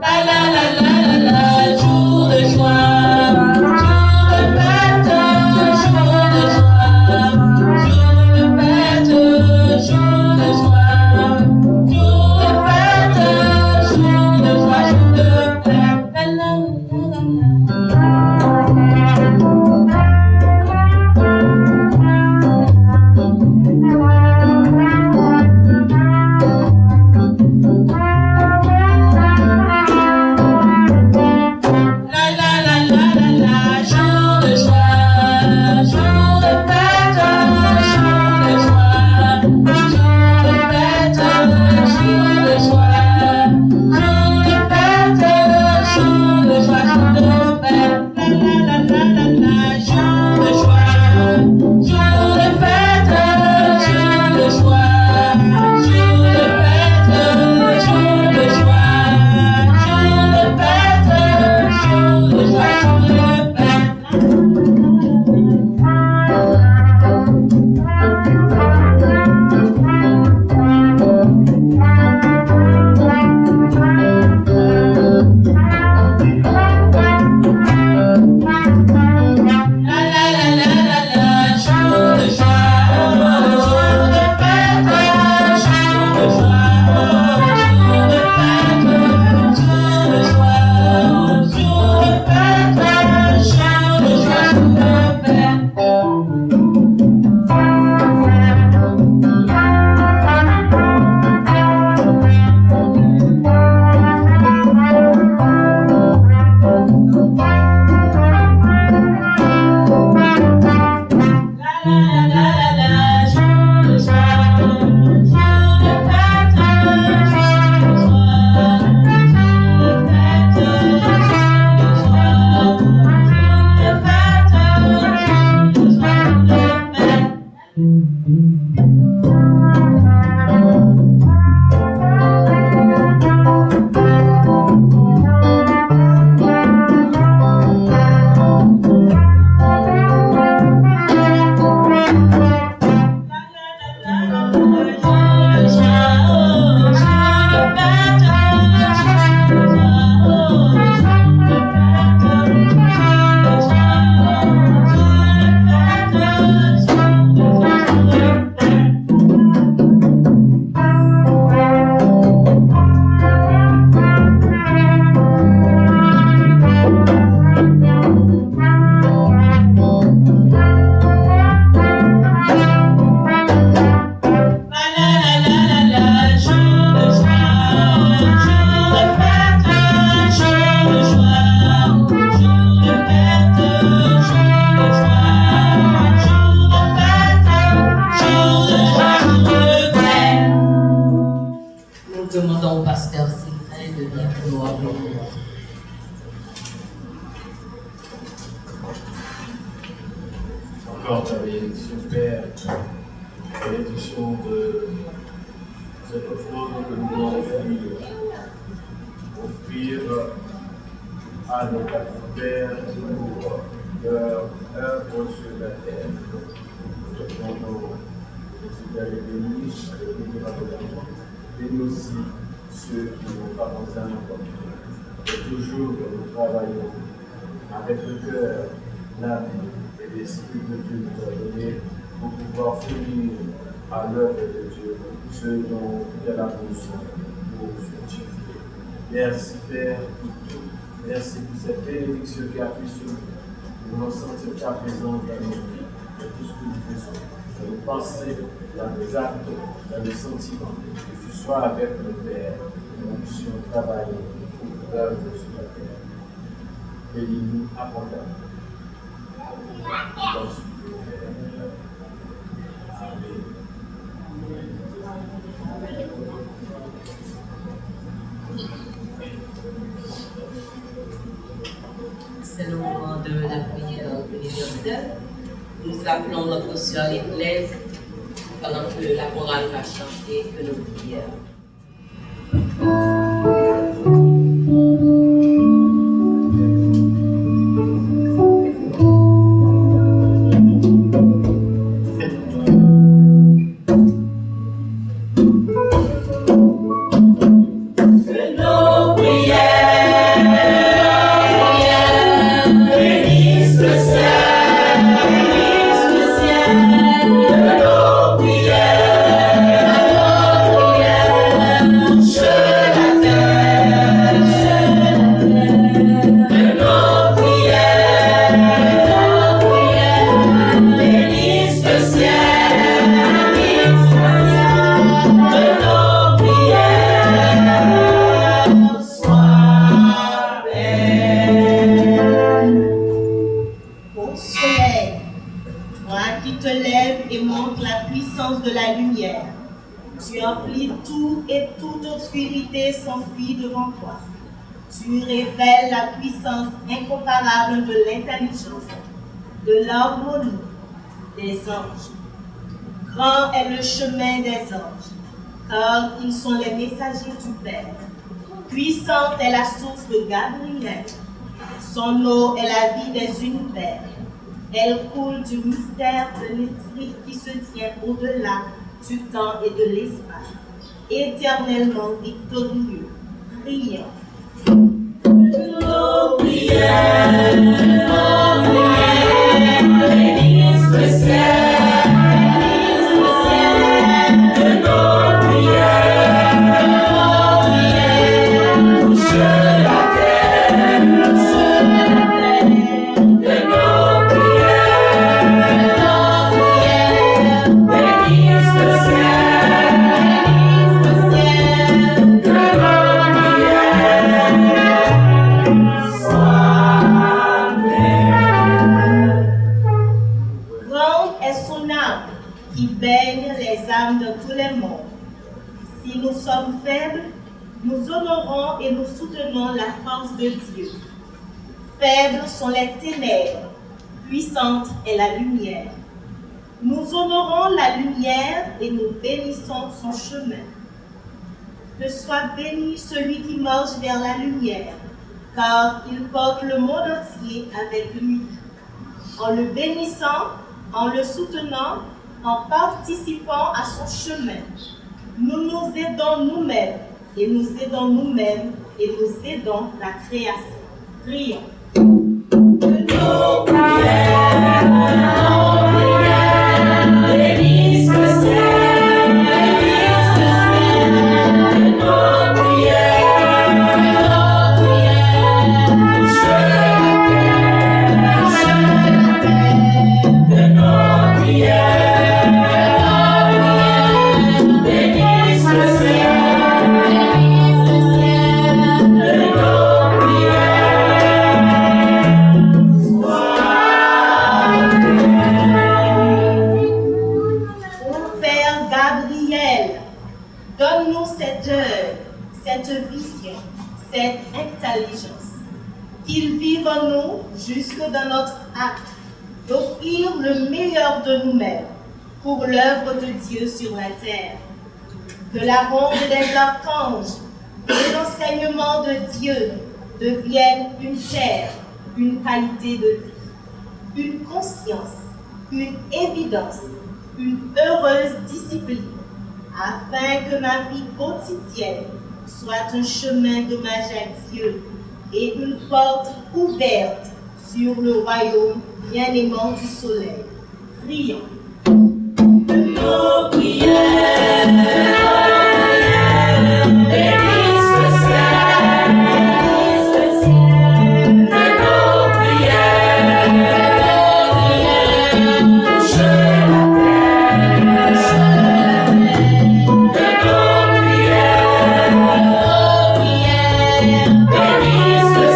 La la la la la la. demandons au pasteur Sylvain de venir pour nous accueillir. Encore la bénédiction Père, la bénédiction de cette offrande que nous voulons offrir à nos Pères pour leur œuvre sur la terre. Nous demandons que Seigneur les bénisse, bénis aussi ceux qui n'ont pas pensé à n'importe quoi. Et toujours que nous travaillons avec le cœur, l'âme et l'esprit que Dieu nous a donné pour pouvoir fournir à l'œuvre de Dieu ce dont il a besoin pour fructifier. Merci Père pour tout. Merci pour cette bénédiction qui a pris sur nous. Nous nous sentons ta présence dans nos vies, dans tout ce que nous faisons, dans nos pensées, dans nos actes, dans nos sentiments. Que tu sois avec nos Père, que nous puissions travailler pour l'œuvre sur la terre. Bénis-nous abondamment. Dans ce Dieu, Amen. C'est le moment de la prière universelle. Nous appelons notre sœur l'Église pendant que la chorale va chanter que nous prions. Tu révèles la puissance incomparable de l'intelligence, de l'harmonie des anges. Grand est le chemin des anges, car ils sont les messagers du Père. Puissante est la source de Gabriel. Son eau est la vie des univers. Elle coule du mystère de l'esprit qui se tient au-delà du temps et de l'espace, éternellement victorieux, brillant. Nos prières, bénisse le ciel, de nos prières, touche la terre, de nos prières, bénisse le ciel, de nos prières. Qui baigne les âmes de tous les mondes. Si nous sommes faibles, nous honorons et nous soutenons la force de Dieu. Faibles sont les ténèbres, puissante est la lumière. Nous honorons la lumière et nous bénissons son chemin. Que soit béni celui qui marche vers la lumière, car il porte le monde entier avec lui. En le bénissant, en le soutenant, en participant à son chemin, nous nous aidons nous-mêmes et nous aidons nous-mêmes et nous aidons la création. Prions. Nos prières, bénisse le ciel, de nos prières, touche la terre, de nos prières. Yeah. cette œuvre, cette vision, cette intelligence, qu'il vive en nous jusque dans notre acte d'offrir le meilleur de nous-mêmes pour l'œuvre de Dieu sur la terre. Que la ronde des archanges et l'enseignement de Dieu deviennent une terre, une qualité de vie, une conscience, une évidence, une heureuse discipline, afin que ma vie quotidienne soit un chemin d'hommage à Dieu et une porte ouverte sur le royaume bien-aimant du soleil. Prions. Nos prières, bénisse le ciel, que nos prières, touchent la terre, que nos prières, bénisse le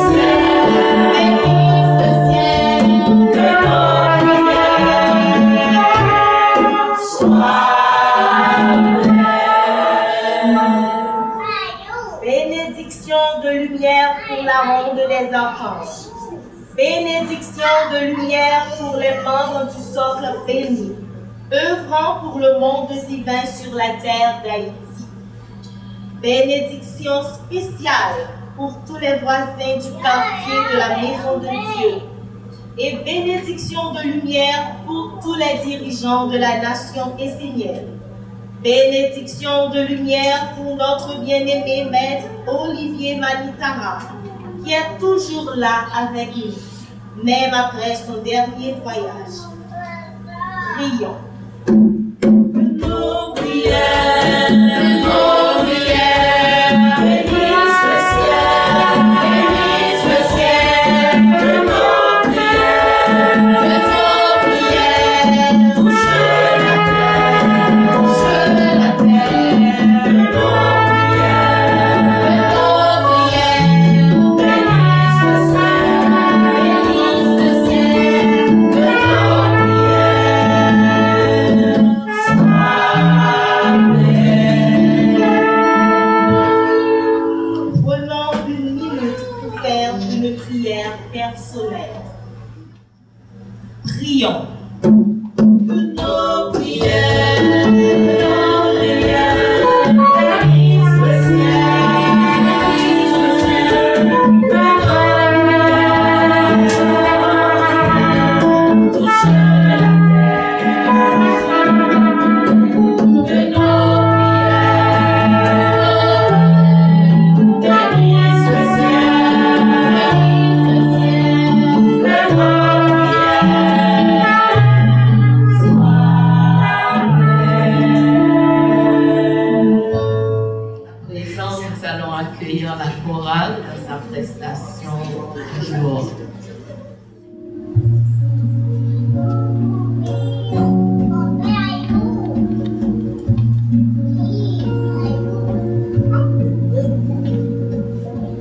ciel, que nos prières soient. Bénédiction de lumière pour la ronde des archanges. Bénédiction de lumière pour les membres du socle béni, œuvrant pour le monde divin sur la terre d'Haïti. Bénédiction spéciale pour tous les voisins du quartier de la Maison de Dieu. Et bénédiction de lumière pour tous les dirigeants de la nation essénienne. Bénédiction de lumière pour notre bien-aimé maître Olivier Manitara, qui est toujours là avec nous, même après son dernier voyage. Prions. Nos prières, bénisse le ciel, que nos prières, touchent la terre, que nos prières, bénisse le ciel, que nos Prenons une minute pour faire une prière personnelle. Prions. nos prières, bénisse le ciel, que nos prières touchent la terre, que nos prières bénisse le ciel, que nos À présent, nous allons accueillir la chorale dans sa prestation du jour.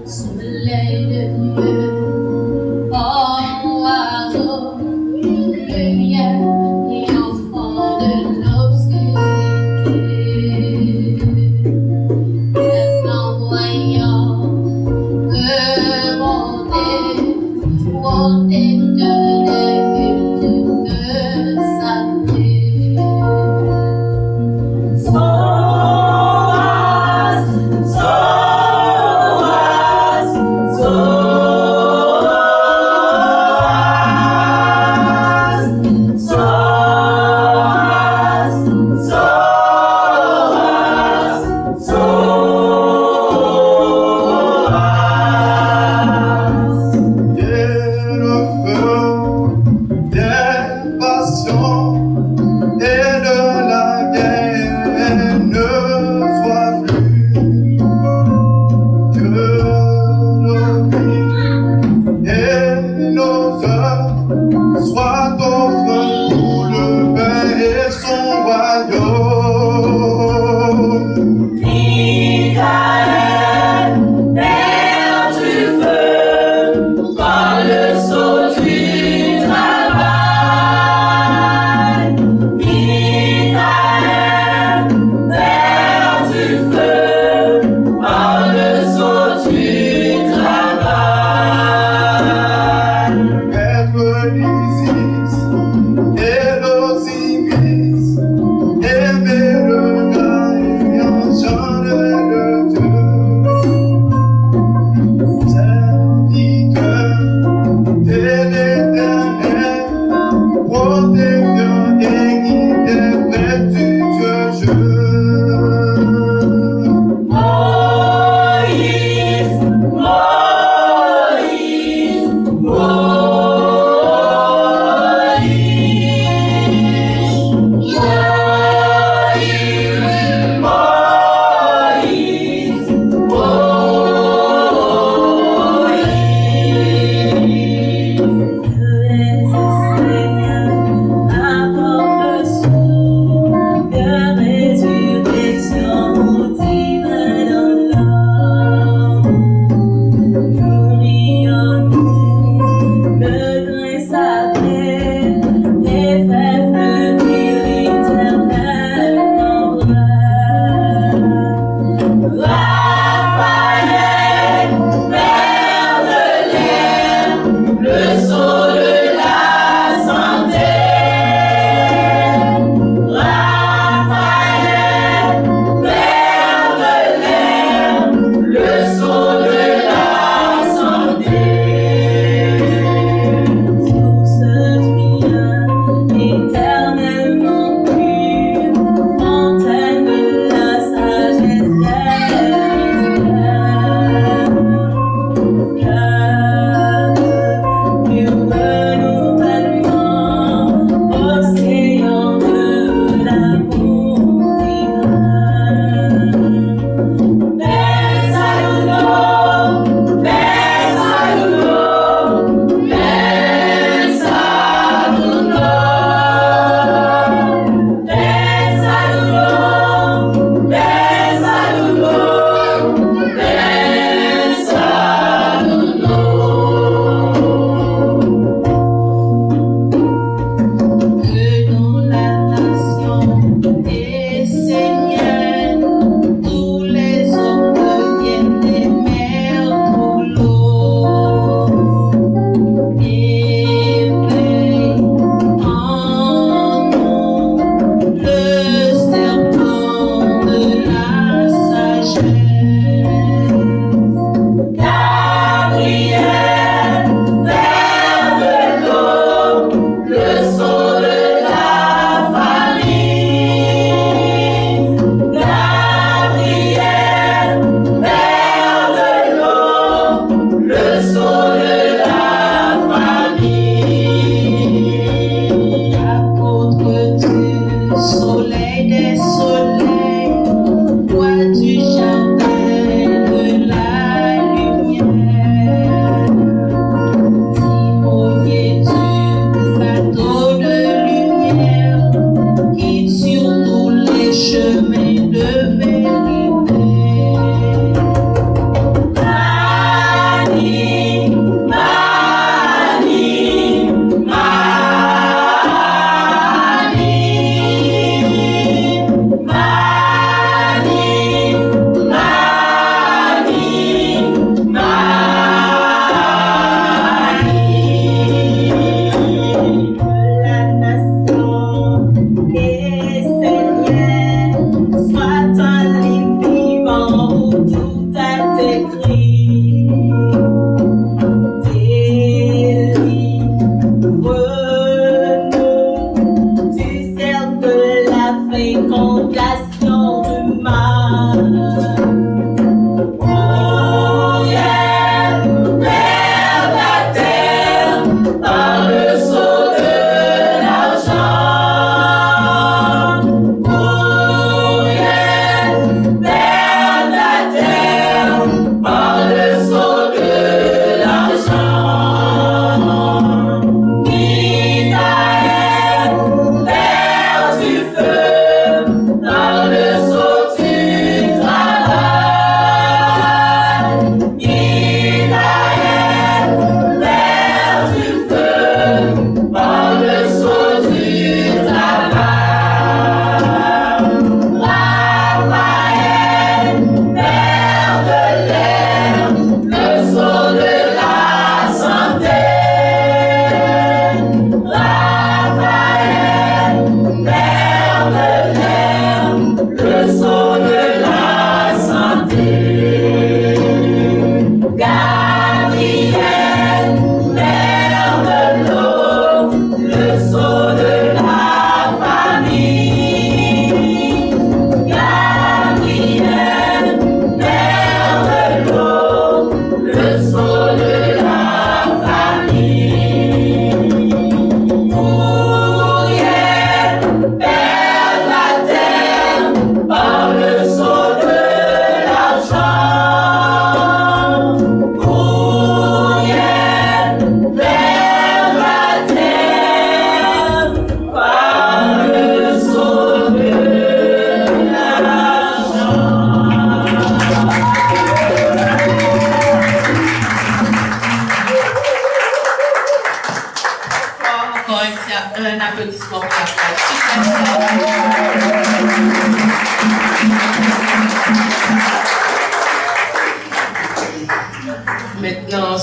Soleil de Dieu, oh oiseau, lumière et enfant de l'obscurité, les flamboyants de bonté.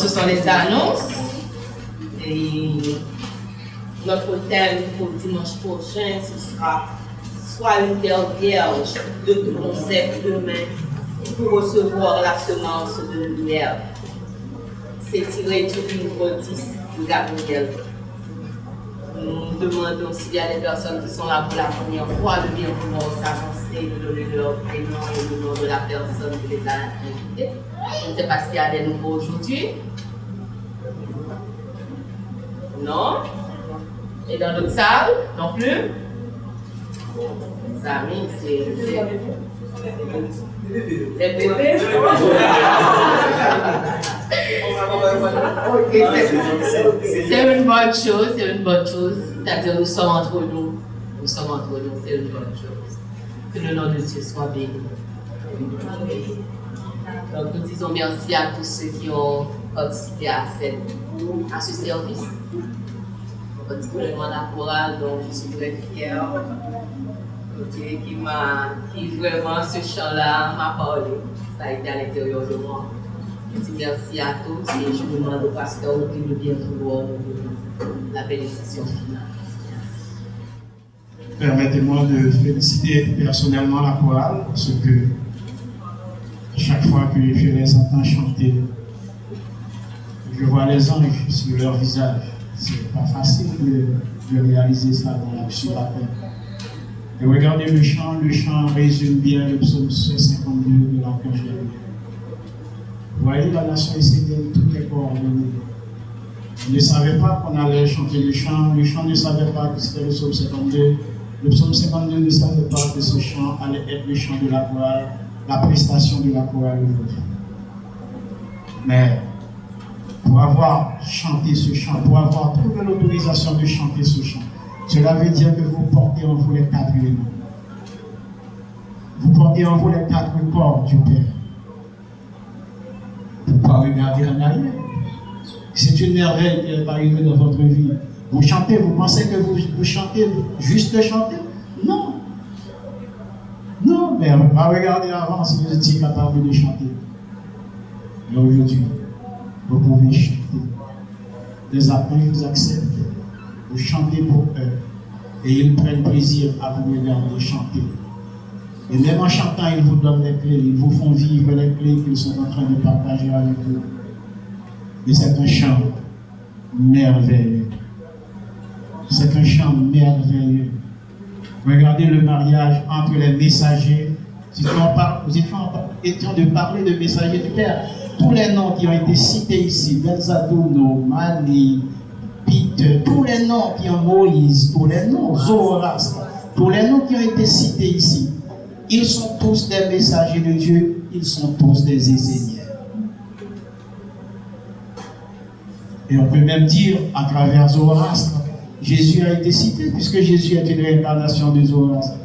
ce sont les annonces. Et notre thème pour dimanche prochain, ce sera soit une terre vierge de tout concept demain pour recevoir la semence de lumière. C'est tiré du livre 10 de Gabriel. Nous demandons s'il y a des personnes qui sont là pour la première fois de bien vouloir s'avancer, de donner leur prénom et le nom de la personne qui les a invités. Je ne sais pas s'il y a des nouveaux aujourd'hui. Non. Et dans d'autres salles, non plus. Les amis, c'est... Les bébés. C'est une bonne chose, c'est une bonne chose. C'est-à-dire nous sommes entre nous. Nous sommes entre nous, c'est une bonne chose. Que le nom de Dieu soit béni. Donc nous disons merci à tous ceux qui ont participé à ce service. Particulièrement la chorale dont je suis très fière. Qui vraiment ce chant-là m'a parlé. Ça a été à l'intérieur de moi. Je dis merci à tous et je demande au pasteur de bien vouloir la bénédiction finale. Permettez-moi de féliciter personnellement la chorale parce que chaque fois que je les entends chanter, je vois les anges sur leur visage. C'est pas facile de réaliser ça sur la terre. Et regardez le chant résume bien le psaume 152 de l'archange Gabriel. Vous voyez, la nation israélienne, tout est coordonné. Ils ne savaient pas qu'on allait chanter le chant ne savait pas que c'était le psaume 52. Le psaume 52 ne savait pas que ce chant allait être le chant de la chorale, la prestation de la chorale aujourd'hui. Mais pour avoir chanté ce chant, pour avoir trouvé l'autorisation de chanter ce chant, cela veut dire que vous portez en vous les 4 éléments. Vous portez en vous les 4 corps du Père. Vous ne pouvez pas regarder en arrière. C'est une merveille qui est arrivée dans votre vie. Vous chantez, vous pensez que vous chantez juste chanter? Non. Non, mais on va regarder avant si vous étiez capable de chanter. Mais aujourd'hui, vous pouvez chanter. Les appels vous acceptent. Vous chantez pour eux. Et ils prennent plaisir à vous regarder chanter. Et même en chantant, ils vous donnent les clés. Ils vous font vivre les clés qu'ils sont en train de partager avec vous. Et c'est un chant merveilleux. C'est un chant merveilleux. Regardez le mariage entre les messagers. Nous étions de parler de messagers du Père. Tous les noms qui ont été cités ici, Belzadono, Mani, Peter, tous les noms qui ont Moïse, tous les noms, Zoroastre, tous les noms qui ont été cités ici, ils sont tous des messagers de Dieu, ils sont tous des Ézéniens. Et on peut même dire, à travers Zoroastre, Jésus a été cité, puisque Jésus est une réincarnation de Zoroastre.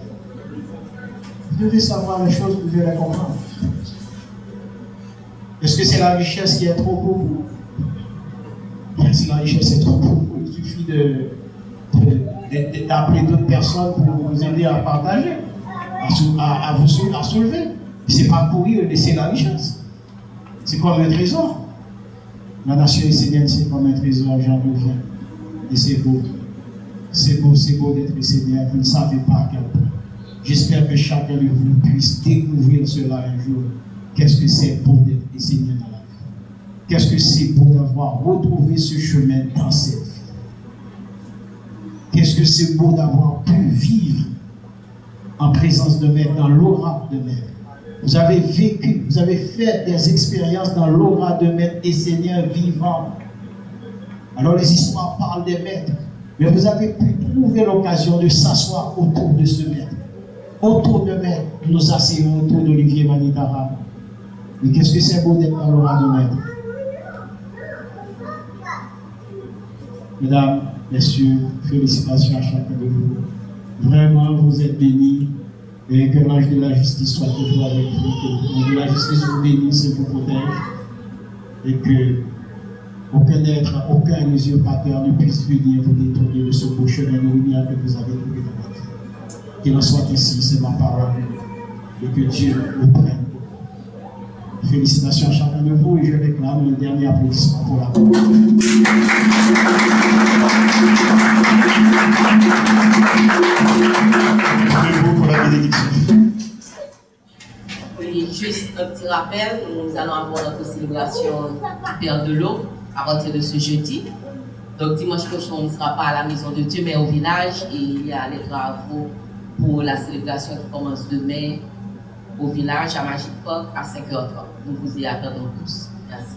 Vous devez savoir les choses, vous devez les comprendre. Est-ce que c'est la richesse qui est trop pour vous? Si la richesse est trop pour vous, il suffit d'appeler d'autres personnes pour vous aider à partager, à soulever. Ce n'est pas courir, laisser la richesse. C'est comme un trésor. La nation essénienne, c'est comme un trésor, j'en reviens. Et c'est beau. C'est beau d'être essénien. Vous ne savez pas à quel point. J'espère que chacun de vous puisse découvrir cela un jour. Qu'est-ce que c'est beau d'être essénien dans la vie? Qu'est-ce que c'est beau d'avoir retrouvé ce chemin dans cette vie? Qu'est-ce que c'est beau d'avoir pu vivre en présence de Maître, dans l'aura de Maître? Vous avez vécu, vous avez fait des expériences dans l'aura de Maître essénien vivant. Alors les histoires parlent des maîtres, mais vous avez pu trouver l'occasion de s'asseoir autour de ce maître. Autour de Maître, nous nous asseyons autour d'Olivier Manitara. Mais qu'est-ce que c'est beau d'être dans l'aura de Maître? Mesdames, messieurs, félicitations à chacun de vous. Vraiment, vous êtes bénis. Et que l'ange de la justice soit toujours avec vous. Que l'ange de la justice vous bénisse et vous protège. Et que aucun être, aucun usurpateur ne puisse venir vous détourner de ce beau chemin de lumière que vous avez trouvé dans votre vie. Qu'il en soit ici, c'est ma parole. Et que Dieu le prenne. félicitations à chacun de vous et je réclame le dernier applaudissement pour la parole. Pour la bénédiction. Oui, juste un petit rappel, nous allons avoir notre célébration du Père de l'eau à partir de ce jeudi. Donc dimanche prochain, on ne sera pas à la maison de Dieu, mais au village. Et il y a les travaux pour la célébration qui commence demain au village à Magic Park à 5h30. Nous vous y attendons tous. Merci.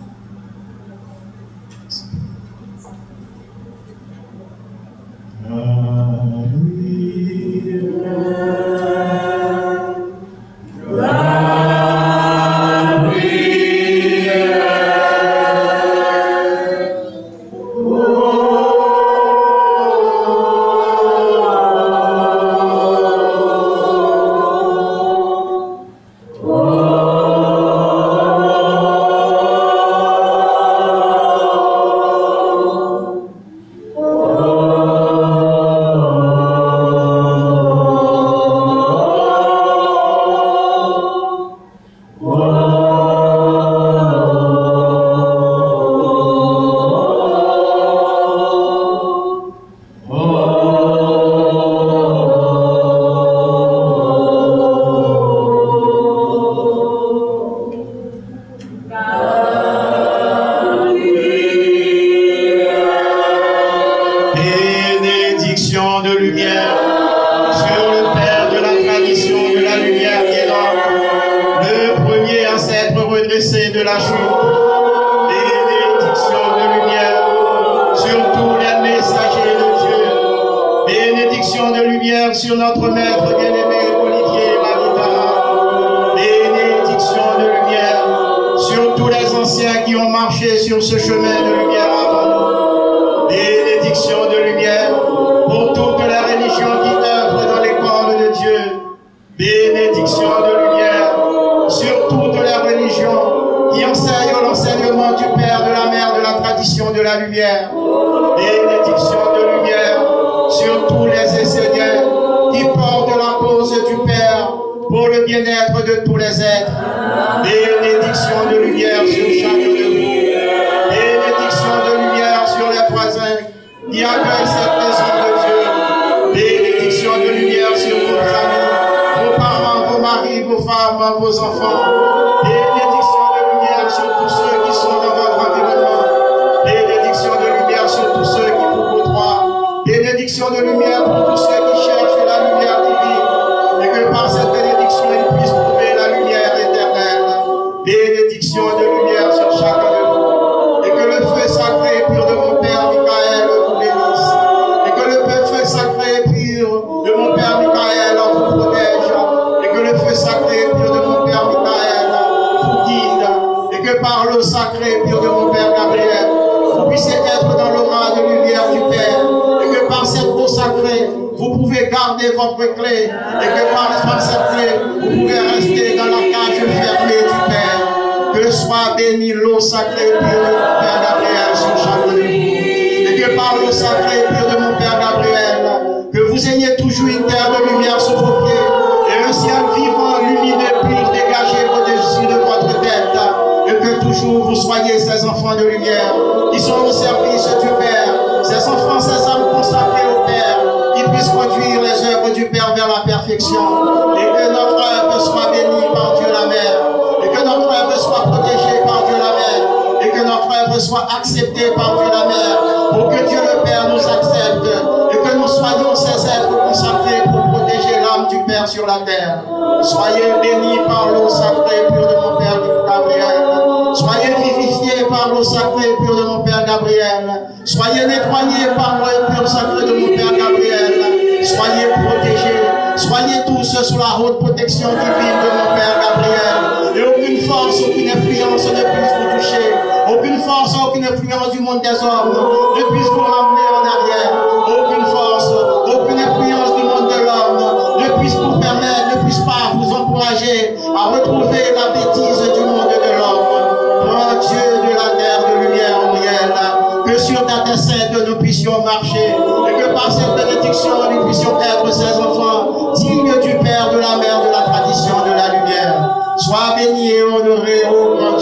Sois béni et honoré, ô grand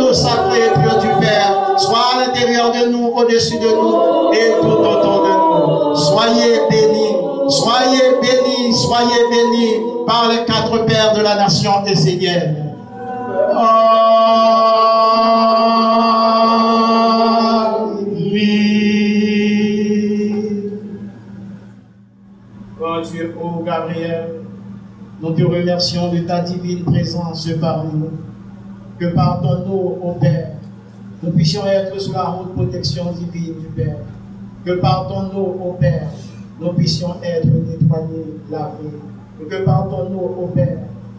l'eau sacrée et pure du Père soit à l'intérieur de nous, au-dessus de nous et tout autour de nous. Soyez bénis, soyez bénis, soyez bénis par les 4 Pères de la nation essénienne. Grand Dieu, ô Gabriel, nous te remercions de ta divine présence parmi nous. Que par ton nom, ô Père, nous puissions être sous la haute protection divine du Père. Que par ton nom, ô Père, nous puissions être nettoyés, lavés. Et que par ton nom, ô Père,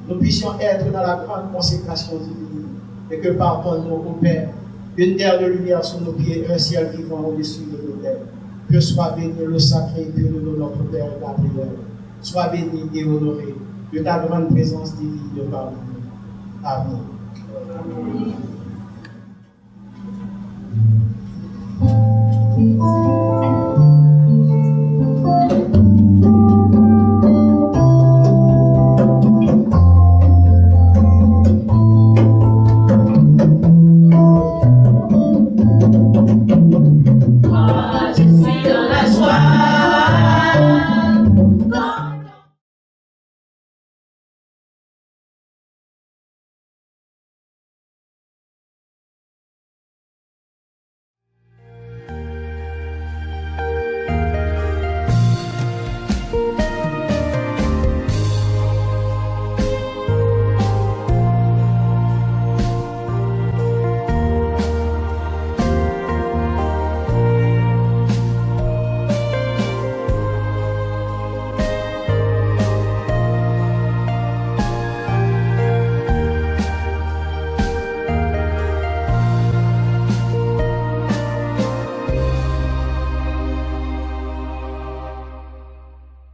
nous puissions être dans la grande consécration divine. Et que par ton nom, ô Père, une terre de lumière sous nos pieds, un ciel vivant au-dessus de nos têtes. Que soit béni le sacré Dieu de notre Père Gabriel. Sois béni et honoré de ta grande présence divine de parmi nous. Amen. Amen.